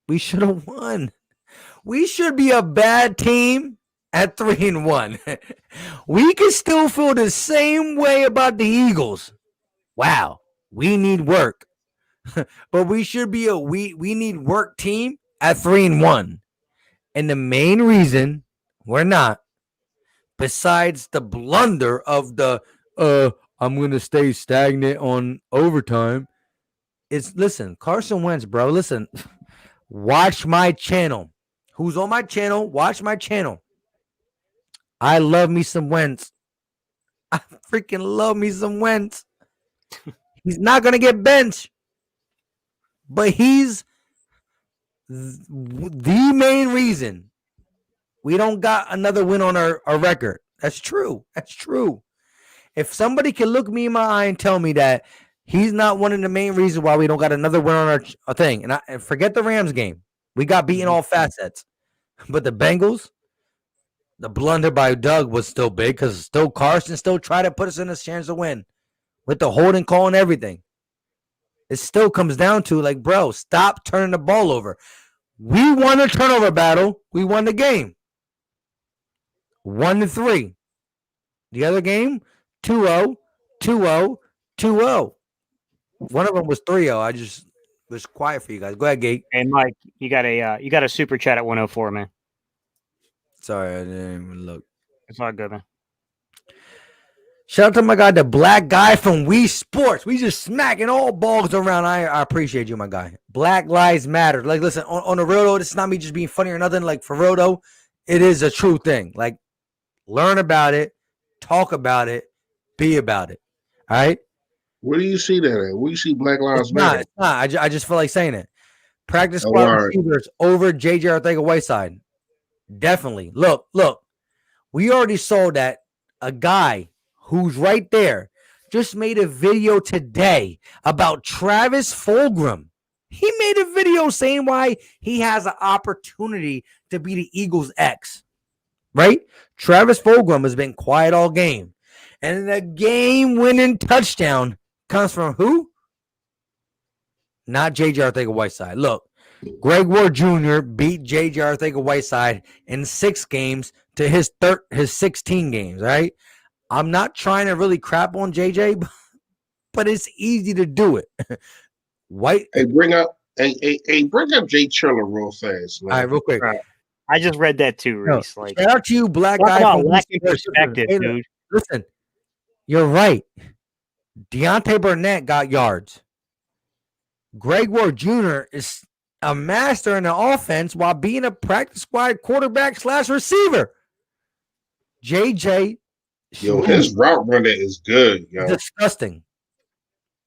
we should have won. We should be a bad team at 3-1. We can still feel the same way about the Eagles. Wow, we need work. But we should be we need work team at 3-1. And the main reason we're not, besides the blunder of the I'm gonna stay stagnant on overtime, is listen, Carson Wentz, bro. Listen, watch my channel. Who's on my channel? Watch my channel. I love me some Wentz. I freaking love me some Wentz. He's not going to get benched, but he's the main reason we don't got another win on our record. That's true. That's true. If somebody can look me in my eye and tell me that he's not one of the main reasons why we don't got another win on our thing, and forget the Rams game. We got beaten all facets. But the Bengals, the blunder by Doug was still big because still Carson still tried to put us in a chance to win with the holding call and everything. It still comes down to, like, bro, stop turning the ball over. We won a turnover battle. We won the game. 1-3. The other game, 2-0, 2-0, 2-0. One of them was 3-0. I just was quiet for you guys. Go ahead, Gate. And Mike, you got a super chat at 104, man. Sorry, I didn't even look. It's all good, man. Shout out to my guy, the black guy from Wii Sports. We just smacking all balls around. I appreciate you, my guy. Black Lives Matter. Like, listen, on the real though, it's not me just being funny or nothing. Like, for real though, it is a true thing. Like, learn about it, talk about it, be about it. All right? Where do you see that at? Where do you see Black Lives Matter? It's not. I just feel like saying it. Practice squad receivers over J.J. Arcega-Whiteside. Definitely. Look. We already saw that a guy who's right there just made a video today about Travis Fulgham. He made a video saying why he has an opportunity to be the Eagles' X. Right? Travis Fulgham has been quiet all game. And the game-winning touchdown comes from who? Not J.J. Arcega-Whiteside. Look, Greg Ward Jr. beat J.J. Arcega-Whiteside in 6 games to his 16 games, right? I'm not trying to really crap on J.J., but it's easy to do it. Hey, bring up Jay Triller real fast. Man. All right, real quick. I just read that too, Reese. Like, shout out to you, black guy. Lacking perspective, dude. Listen, you're right. Deontay Burnett got yards. Greg Ward Jr. is a master in the offense while being a practice squad quarterback / receiver. JJ. Yo, his route running is good, yo. Disgusting.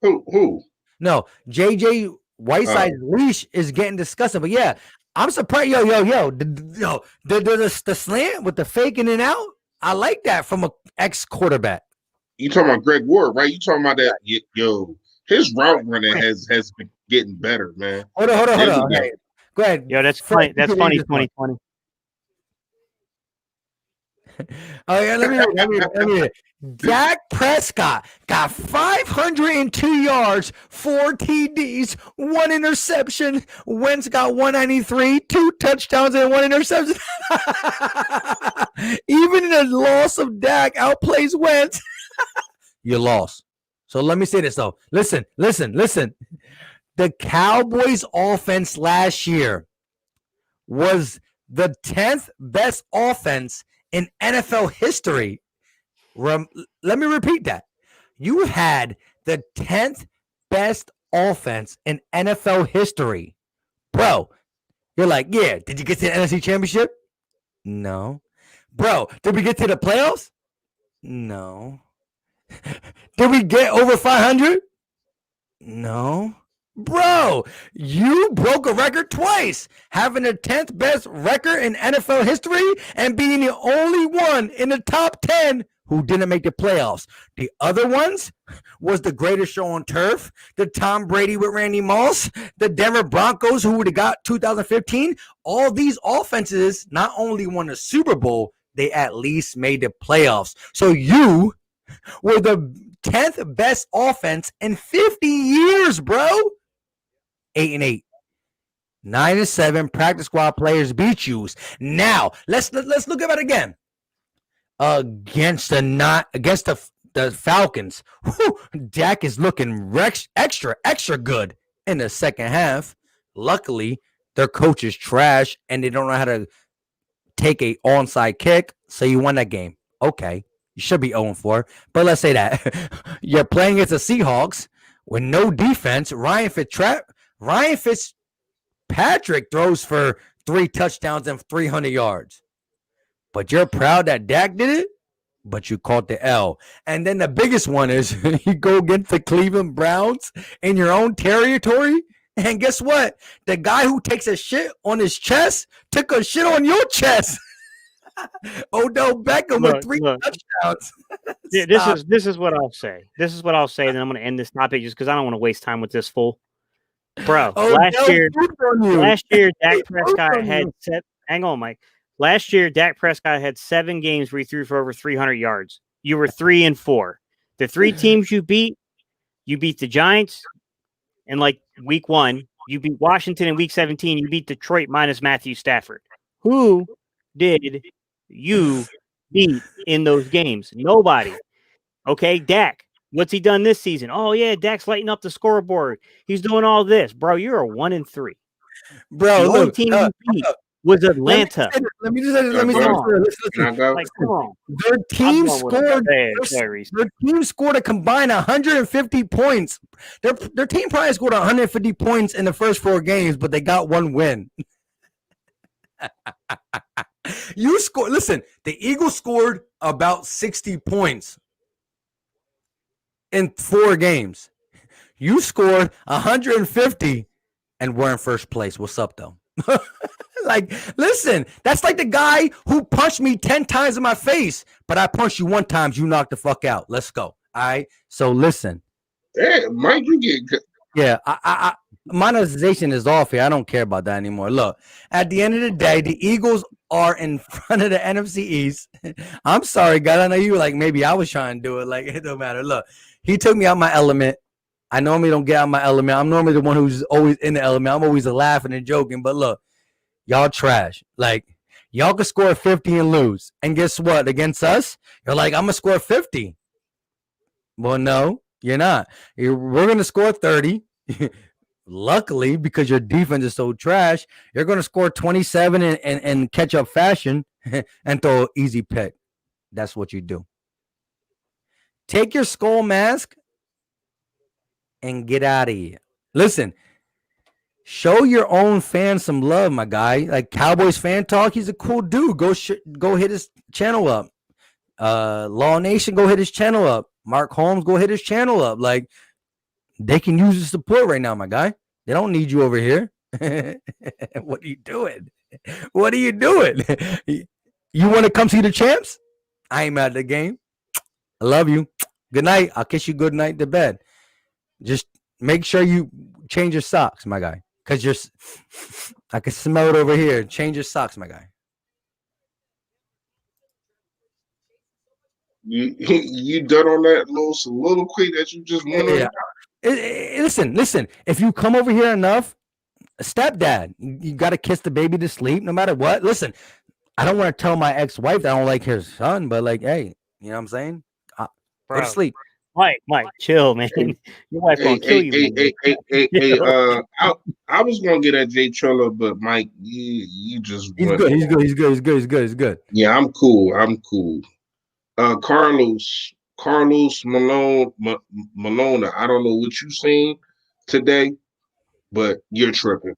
Who? No, JJ Whiteside's leash is getting disgusting. But yeah, I'm surprised. Yo. The slant with the faking it out. I like that from an ex-quarterback. You talking about Greg Ward, right? You talking about that? Yo, his route running has been getting better, man. Hold on. Okay. Go ahead. Yo, that's funny. That's funny. 2020. Oh yeah, let me. Dak Prescott got 502 yards, 4 TDs, 1 interception. Wentz got 193, 2 touchdowns and 1 interception. Even in the loss of Dak outplays Wentz. You lost. So let me say this though. Listen. The Cowboys offense last year was the 10th best offense in NFL history. Let me repeat that. You had the 10th best offense in NFL history. Bro, you're like, yeah, did you get to the NFC Championship? No. Bro, did we get to the playoffs? No. Did we get over 500? No. Bro, you broke a record twice, having the 10th best record in NFL history and being the only one in the top 10 who didn't make the playoffs. The other ones was the greatest show on turf, the Tom Brady with Randy Moss, the Denver Broncos who would have got 2015. All these offenses not only won the Super Bowl, they at least made the playoffs. So you were the 10th best offense in 50 years, bro. 8-8. 9-7. Practice squad players beat you. Now let's look at it again. Against the Falcons, Dak is looking extra good in the second half. Luckily, their coach is trash and they don't know how to take a onside kick, so you won that game. Okay, you should be 0-4, but let's say that you're playing against the Seahawks with no defense. Ryan Fitzpatrick throws for 3 touchdowns and 300 yards. But you're proud that Dak did it, but you caught the L. And then the biggest one is you go against the Cleveland Browns in your own territory, and guess what? The guy who takes a shit on his chest took a shit on your chest. Odell Beckham with 3 touchdowns. Yeah, this is what I'll say. This is what I'll say, and then I'm going to end this topic just because I don't want to waste time with this fool. Bro, last year, Dak Prescott had set. Hang on, Mike. Last year, Dak Prescott had 7 games where he threw for over 300 yards. You were 3-4. The 3 teams you beat the Giants in like week 1. You beat Washington in week 17. You beat Detroit minus Matthew Stafford. Who did you beat in those games? Nobody. Okay, Dak. What's he done this season? Oh, yeah, Dak's lighting up the scoreboard. He's doing all this. Bro, you're a 1-3. Bro, the only team you beat was Atlanta. Let me just say this. Their team scored a combined 150 points. Their team probably scored 150 points in the first 4 games, but they got 1 win. You scored. Listen, the Eagles scored about 60 points in 4 games. You scored 150 and were in first place. What's up, though? Like, listen, that's like the guy who punched me 10 times in my face, but I punched you 1 time. You knocked the fuck out. Let's go. All right. So listen. Hey, Mike, you get good. Yeah, I monetization is off here. I don't care about that anymore. Look, at the end of the day, the Eagles are in front of the NFC East. I'm sorry, guys. I know you were like, maybe I was trying to do it. Like, it don't matter. Look, he took me out my element. I normally don't get out my element. I'm normally the one who's always in the element. I'm always laughing and joking. But look, y'all trash. Like, y'all can score 50 and lose. And guess what? Against us, you're like, I'm going to score 50. Well, no, you're not. We're going to score 30. Luckily, because your defense is so trash, you're going to score 27 and catch up fashion and throw an easy pick. That's what you do. Take your skull mask and get out of here. Listen, show your own fans some love, my guy. Like Cowboys fan talk, he's a cool dude. Go hit his channel up. Law Nation, go hit his channel up. Mark Holmes, go hit his channel up. Like, they can use the support right now, my guy. They don't need you over here. What are you doing? What are you doing? You want to come see the champs? I ain't mad at the game. I love you. Good night. I'll kiss you good night to bed. Just make sure you change your socks, my guy. Because I can smell it over here. Change your socks, my guy. You done on that little soliloquy that you just went on? Listen. If you come over here enough, stepdad, you got to kiss the baby to sleep no matter what. Listen, I don't want to tell my ex-wife that I don't like her son, but like, hey, you know what I'm saying? Go to sleep. Mike, chill, man. Your wife Hey, gonna kill hey, you. hey, Man. hey, hey, hey, hey, I was gonna get at Jay Trello, but Mike, you just He's went good. He's off. good. He's good. He's good. He's good. He's good. Yeah, I'm cool. I'm cool. Carlos Malona. I don't know what you seen today, but you're tripping.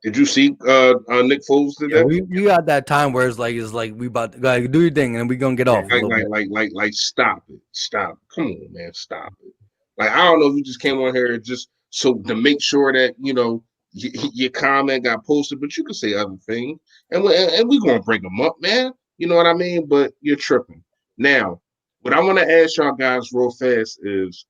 Did you see Nick Foles Yeah, today? we got that time where it's like we about to go do your thing and we gonna get off a little bit. Stop it. Stop. Come on, man. Stop it. Like, I don't know if you just came on here just so to make sure that, your comment got posted, but you can say other things. And we're going to bring them up, man. You know what I mean? But you're tripping. Now, what I want to ask y'all guys real fast is,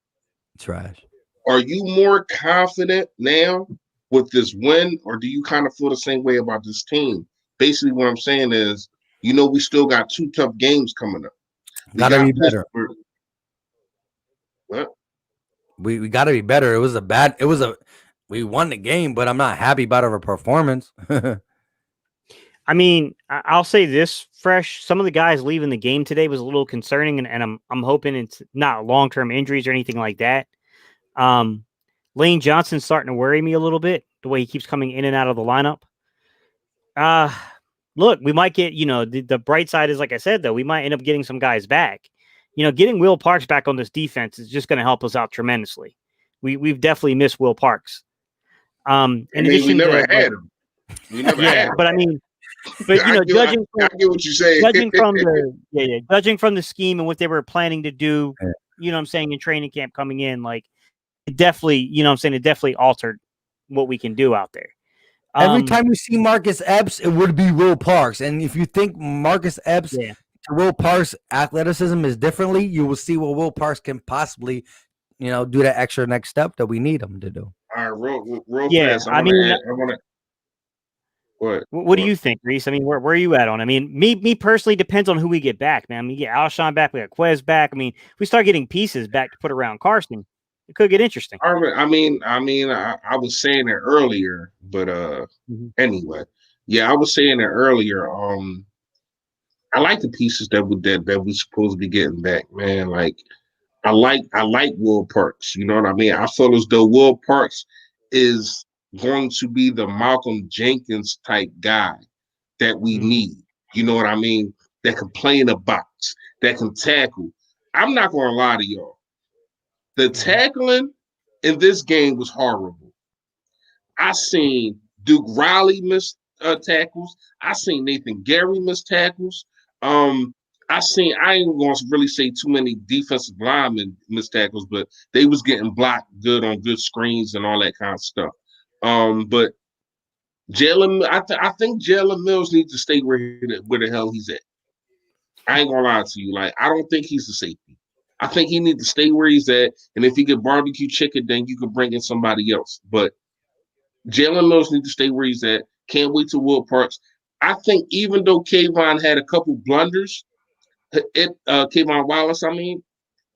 Trash. are you more confident now with this win, or do you kind of feel the same way about this team? Basically, what I'm saying is, we still got 2 tough games coming up. We Gotta got be better. Pittsburgh. What? We gotta be better. We won the game, but I'm not happy about our performance. I mean, I'll say this, Fresh. Some of the guys leaving the game today was a little concerning, and I'm hoping it's not long-term injuries or anything like that. Lane Johnson's starting to worry me a little bit, the way he keeps coming in and out of the lineup. Look, we might get, the bright side is, like I said, though, we might end up getting some guys back. Getting Will Parks back on this defense is just going to help us out tremendously. We've definitely missed Will Parks. In addition we never to, had him. We never had him. but I mean, but I get what you're saying. Judging from the scheme and what they were planning to do, what I'm saying, in training camp coming in, like, it definitely, it definitely altered what we can do out there. Every time you see Marcus Epps, it would be Will Parks. And if you think Marcus Epps to Will Parks' athleticism is differently, you will see what Will Parks can possibly, do that extra next step that we need him to do. All right, real fast. I want to. What do you think, Reese? I mean, where are you at on? I mean, me personally, depends on who we get back, man. We get Alshon back, we got Quez back. I mean, if we start getting pieces back to put around Carson, it could get interesting. I was saying it earlier, but anyway, I was saying it earlier. I like the pieces that we supposed to be getting back, man. Like, I like Will Parks. You know what I mean? I feel as though Will Parks is going to be the Malcolm Jenkins type guy that we need. You know what I mean? That can play in the box, that can tackle. I'm not going to lie to y'all. The tackling in this game was horrible. I seen Duke Riley miss tackles. I seen Nathan Gary miss tackles. I ain't going to really say too many defensive linemen miss tackles, but they was getting blocked good on good screens and all that kind of stuff. But Jalen, I think Jalen Mills needs to stay where the hell he's at. I ain't gonna lie to you. Like, I don't think he's the safety. I think he needs to stay where he's at. And if he get barbecue chicken, then you can bring in somebody else. But Jalen Mills needs to stay where he's at. Can't wait till Will Parks. I think even though Kayvon had a couple blunders, Kayvon Wallace,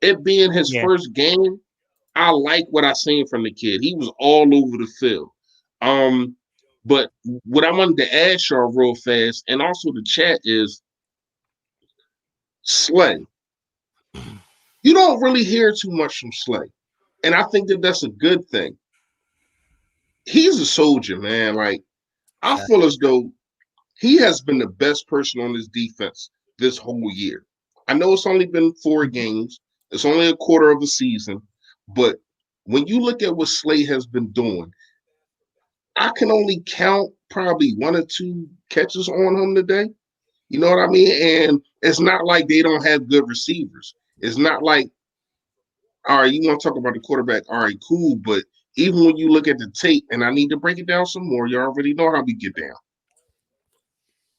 it being his first game, I like what I seen from the kid. He was all over the field. But what I wanted to ask y'all real fast, and also the chat, is Slay. You don't really hear too much from Slay. And I think that that's a good thing. He's a soldier, man. Like, I feel as though he has been the best person on this defense this whole year. I know it's only been 4 games. It's only a quarter of a season. But when you look at what Slay has been doing, I can only count probably 1 or 2 catches on him today. You know what I mean? And it's not like they don't have good receivers. It's not like, all right, you want to talk about the quarterback, all right, cool. But even when you look at the tape, and I need to break it down some more, you already know how we get down.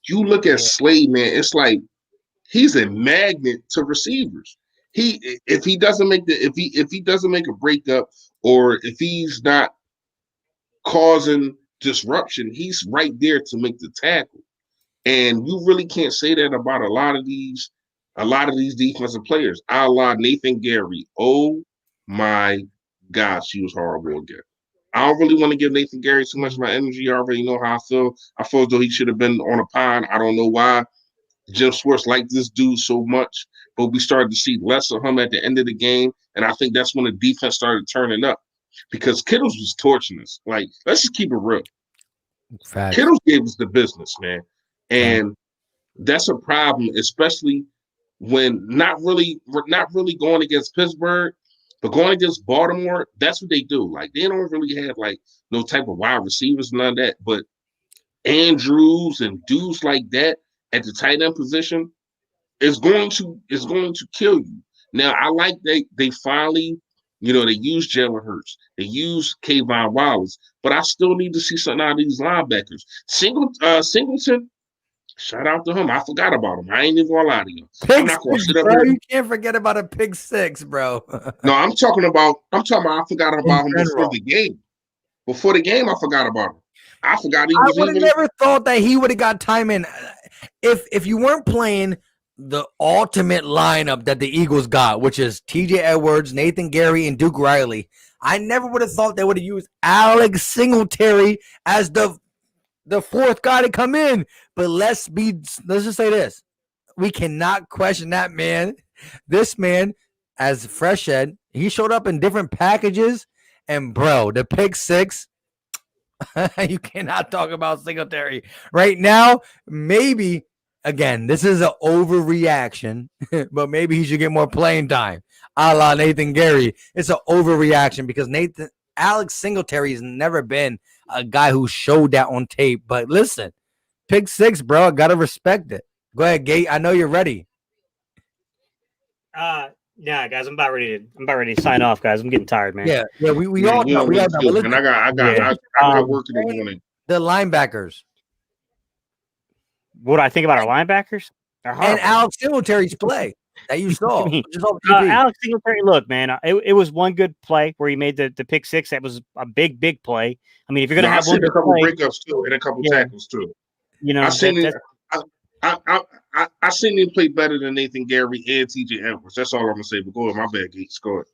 You look at Slade, man, it's like he's a magnet to receivers. If he doesn't make a breakup, or if he's not causing disruption, he's right there to make the tackle. And you really can't say that about a lot of these defensive players. A la Nathan Gary. Oh my gosh, he was horrible again. I don't really want to give Nathan Gary too much of my energy. I already know how I feel. I feel as though he should have been on a pond. I don't know why Jim Schwartz liked this dude so much. but we started to see less of him at the end of the game. And I think that's when the defense started turning up because Kittles was torching us. Like, let's just keep it real. Facts. Kittles gave us the business, man. And that's a problem, especially when not really going against Pittsburgh, but going against Baltimore. That's what they do. Like, they don't really have like no type of wide receivers, none of that. But Andrews and dudes like that at the tight end position is going to kill you. Now, I like they finally, they use Jalen Hurts, they use Kayvon Wallace, but I still need to see something out of these linebackers. Singleton, shout out to him. I forgot about him. I ain't even gonna lie to you. I'm not gonna sit up bro, here. you can't forget about a pick 6, bro. No, I'm talking about. I forgot about him before the game. Before the game, I forgot about him. I forgot he was. I would have never thought that he would have got time in if you weren't playing the ultimate lineup that the Eagles got, which is TJ Edwards, Nathan Gary, and Duke Riley. I never would have thought they would have used Alex Singletary as the fourth guy to come in. But let's just say this. We cannot question that man. This man, as Fresh said, he showed up in different packages. And, bro, the pick 6, you cannot talk about Singletary. Right now, maybe, again, this is an overreaction, but maybe he should get more playing time, a la Nathan Gary. It's an overreaction because Alex Singletary has never been a guy who showed that on tape. But listen, pick 6, bro. I got to respect it. Go ahead, Gate. I know you're ready. Yeah, guys, I'm about ready to sign off, guys. I'm getting tired, man. Yeah, we all know. We all know. And I got work in the morning. The linebackers. What do I think about our linebackers? And Alex Singletary's play that you saw. Alex Singletary, look, man, it was one good play where he made the pick 6. That was a big play. I mean, if you're going to have one, a couple breakups too, and a couple tackles too. I seen him play better than Nathan Gary and TJ Edwards. That's all I'm gonna say. But go ahead, my bad, Gates. Go ahead.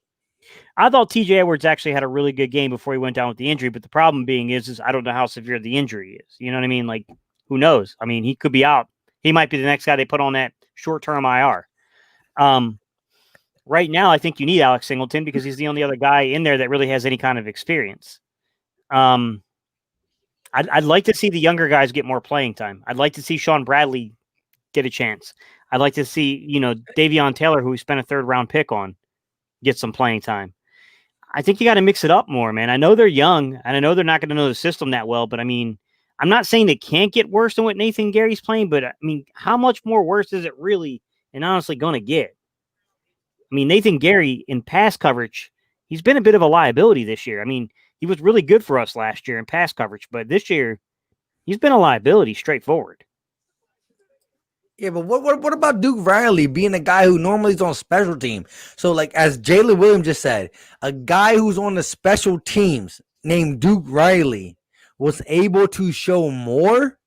I thought TJ Edwards actually had a really good game before he went down with the injury. But the problem being is I don't know how severe the injury is. You know what I mean? Like, who knows? I mean, he could be out. He might be the next guy they put on that short-term IR. Right now, I think you need Alex Singleton because he's the only other guy in there that really has any kind of experience. I'd like to see the younger guys get more playing time. I'd like to see Sean Bradley get a chance. I'd like to see, Davion Taylor, who we spent a 3rd-round pick on, get some playing time. I think you got to mix it up more, man. I know they're young, and I know they're not going to know the system that well, but I mean, I'm not saying they can't get worse than what Nathan Gary's playing, but I mean, how much more worse is it really and honestly going to get? I mean, Nathan Gary in pass coverage, he's been a bit of a liability this year. I mean, he was really good for us last year in pass coverage, but this year he's been a liability straightforward. Yeah, but what about Duke Riley being a guy who normally is on special team? So, like, as Jalen Williams just said, a guy who's on the special teams named Duke Riley was able to show more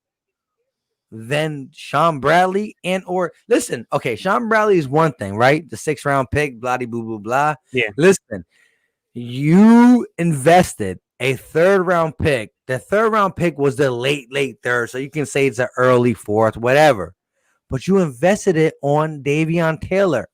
than Sean Bradley listen, okay, Sean Bradley is one thing, right? The 6th-round pick, blah, blah, blah, blah. Yeah. Listen, you invested a 3rd-round pick. The 3rd-round pick was the late 3rd, so you can say it's an early 4th, whatever. But you invested it on Davion Taylor.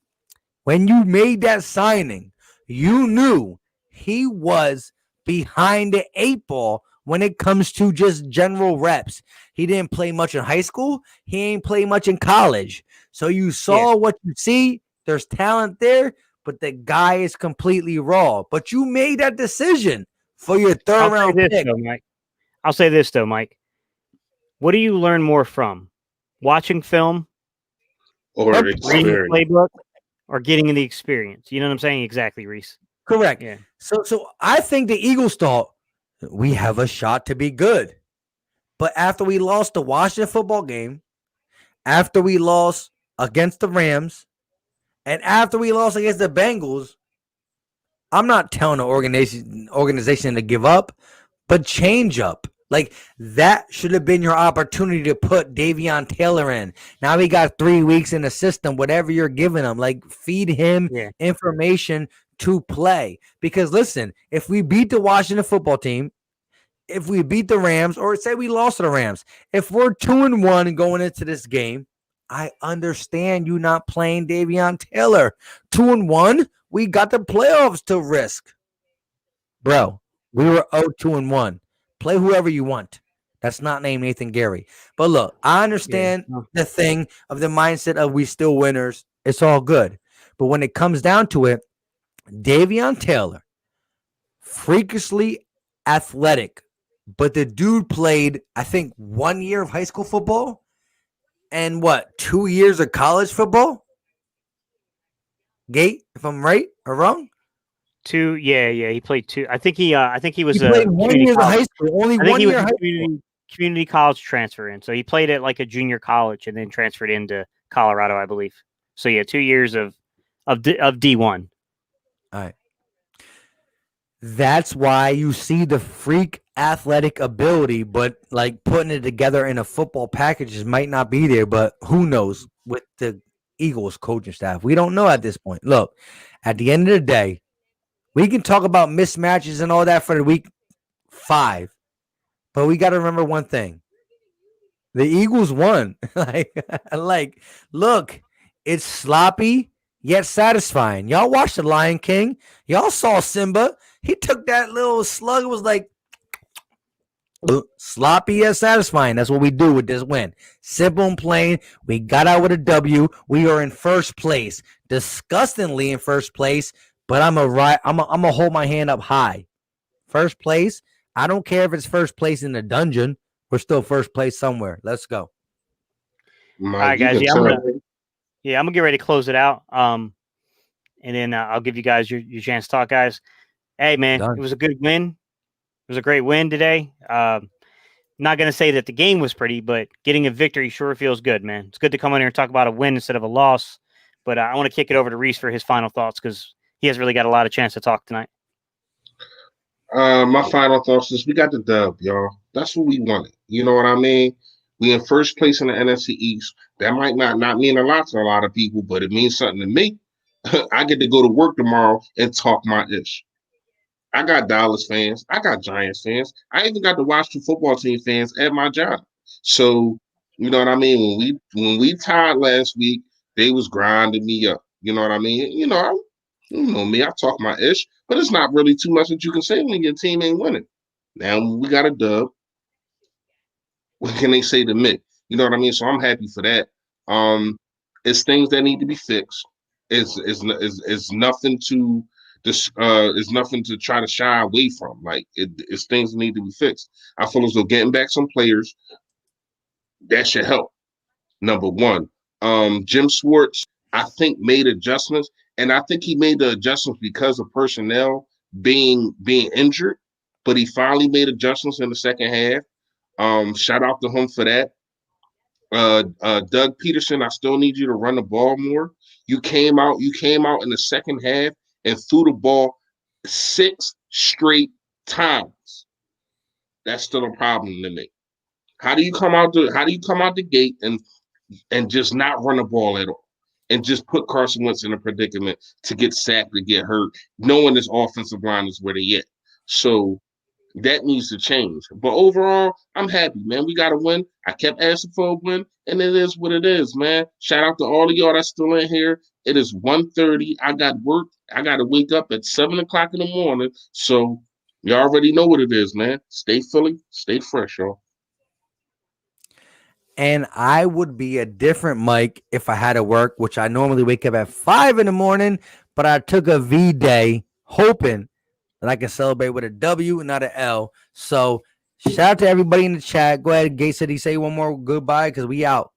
When you made that signing, you knew he was behind the 8 ball when it comes to just general reps. He didn't play much in high school. He ain't play much in college. So you saw what you see. There's talent there, but the guy is completely raw. But you made that decision for your 3rd-round pick. I'll say this, though, Mike. What do you learn more from? Watching film or reading the playbook or getting in the experience? You know what I'm saying? Exactly, Reese. Correct. Yeah. So I think the Eagles thought we have a shot to be good. But after we lost the Washington football game, after we lost against the Rams, and after we lost against the Bengals, I'm not telling the organization to give up, but change up. Like, that should have been your opportunity to put Davion Taylor in. Now he got 3 weeks in the system, whatever you're giving him. Like, feed him information to play. Because, listen, if we beat the Washington football team, if we beat the Rams, or say we lost to the Rams, if we're 2-1 going into this game, I understand you not playing Davion Taylor. 2-1. We got the playoffs to risk. Bro, we were 0-2-1. Play whoever you want. That's not named Nathan Gary. But look, I understand the thing of the mindset of we still winners. It's all good. But when it comes down to it, Davion Taylor, freakishly athletic, but the dude played, I think, 1 year of high school football and 2 years of college football? Gate, if I'm right or wrong? 2, yeah, he played 2. I think he was He played 1 year of high school, only I think 1 he was year of a high school. community college transfer in. So he played at like a junior college and then transferred into Colorado, I believe. So yeah, 2 years of D1. All right. That's why you see the freak athletic ability, but like putting it together in a football package just might not be there. But who knows with the Eagles coaching staff? We don't know at this point. Look, at the end of the day, we can talk about mismatches and all that for the week 5, but we got to remember one thing. The Eagles won. like, look, it's sloppy yet satisfying. Y'all watched The Lion King. Y'all saw Simba. He took that little slug. It was like sloppy yet satisfying. That's what we do with this win. Simple and plain. We got out with a W. We are in first place. Disgustingly in first place. But I'm gonna hold my hand up high. First place. I don't care if it's first place in the dungeon. We're still first place somewhere. Let's go. All right, guys. I'm gonna get ready to close it out. And then I'll give you guys your chance to talk, guys. Hey, man, It was a good win. It was a great win today. Not gonna say that the game was pretty, but getting a victory sure feels good, man. It's good to come in here and talk about a win instead of a loss. But I want to kick it over to Reese for his final thoughts because he hasn't really got a lot of chance to talk tonight. My final thoughts is we got the dub, y'all. That's what we wanted. You know what I mean? We in first place in the NFC East. That might not mean a lot to a lot of people, but it means something to me. I get to go to work tomorrow and talk my ish. I got Dallas fans. I got Giants fans. I even got the Washington football team fans at my job. So, you know what I mean? When we tied last week, they was grinding me up. You know what I mean? You know me, I talk my ish, but it's not really too much that you can say when your team ain't winning. Now we got a dub. What can they say to me? You know what I mean? So I'm happy for that. It's things that need to be fixed. It's nothing to it's nothing to try to shy away from. Like it's things that need to be fixed. I feel as though getting back some players that should help. Number one, Jim Schwartz, I think made adjustments, and I think he made the adjustments because of personnel being injured. But he finally made adjustments in the second half. Shout out to him for that. Doug Peterson, I still need you to run the ball more. You came out in the second half and threw the ball 6 straight times. That's still a problem to me. How do you come out the gate and just not run the ball at all? And just put Carson Wentz in a predicament to get sacked or get hurt, knowing this offensive line is where they at. So that needs to change. But overall, I'm happy, man. We got to win. I kept asking for a win, and it is what it is, man. Shout out to all of y'all that's still in here. It is 1:30. I got work. I got to wake up at 7 o'clock in the morning. So you already know what it is, man. Stay Philly. Stay fresh, y'all. And I would be a different Mike if I had to work, which I normally wake up at 5 in the morning, but I took a V day hoping that I can celebrate with a W and not an L. So shout out to everybody in the chat. Go ahead, Gate City, say one more goodbye because we out.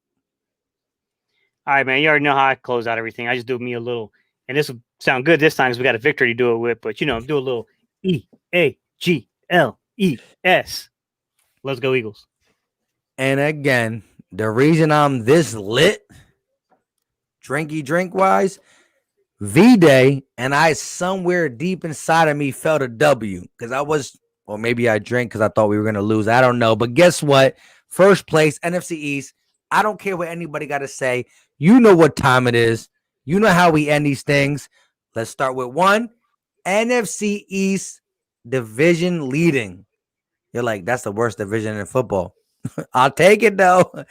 All right, man. You already know how I close out everything. I just do me a little, and this will sound good this time because we got a victory to do it with, but do a little EAGLES. Let's go, Eagles. And again, the reason I'm this lit, drink wise, V-Day, and I somewhere deep inside of me felt a W because I was, or maybe I drank because I thought we were going to lose. I don't know. But guess what? First place, NFC East. I don't care what anybody got to say. You know what time it is. You know how we end these things. Let's start with 1. NFC East division leading. You're like, that's the worst division in football. I'll take it, though.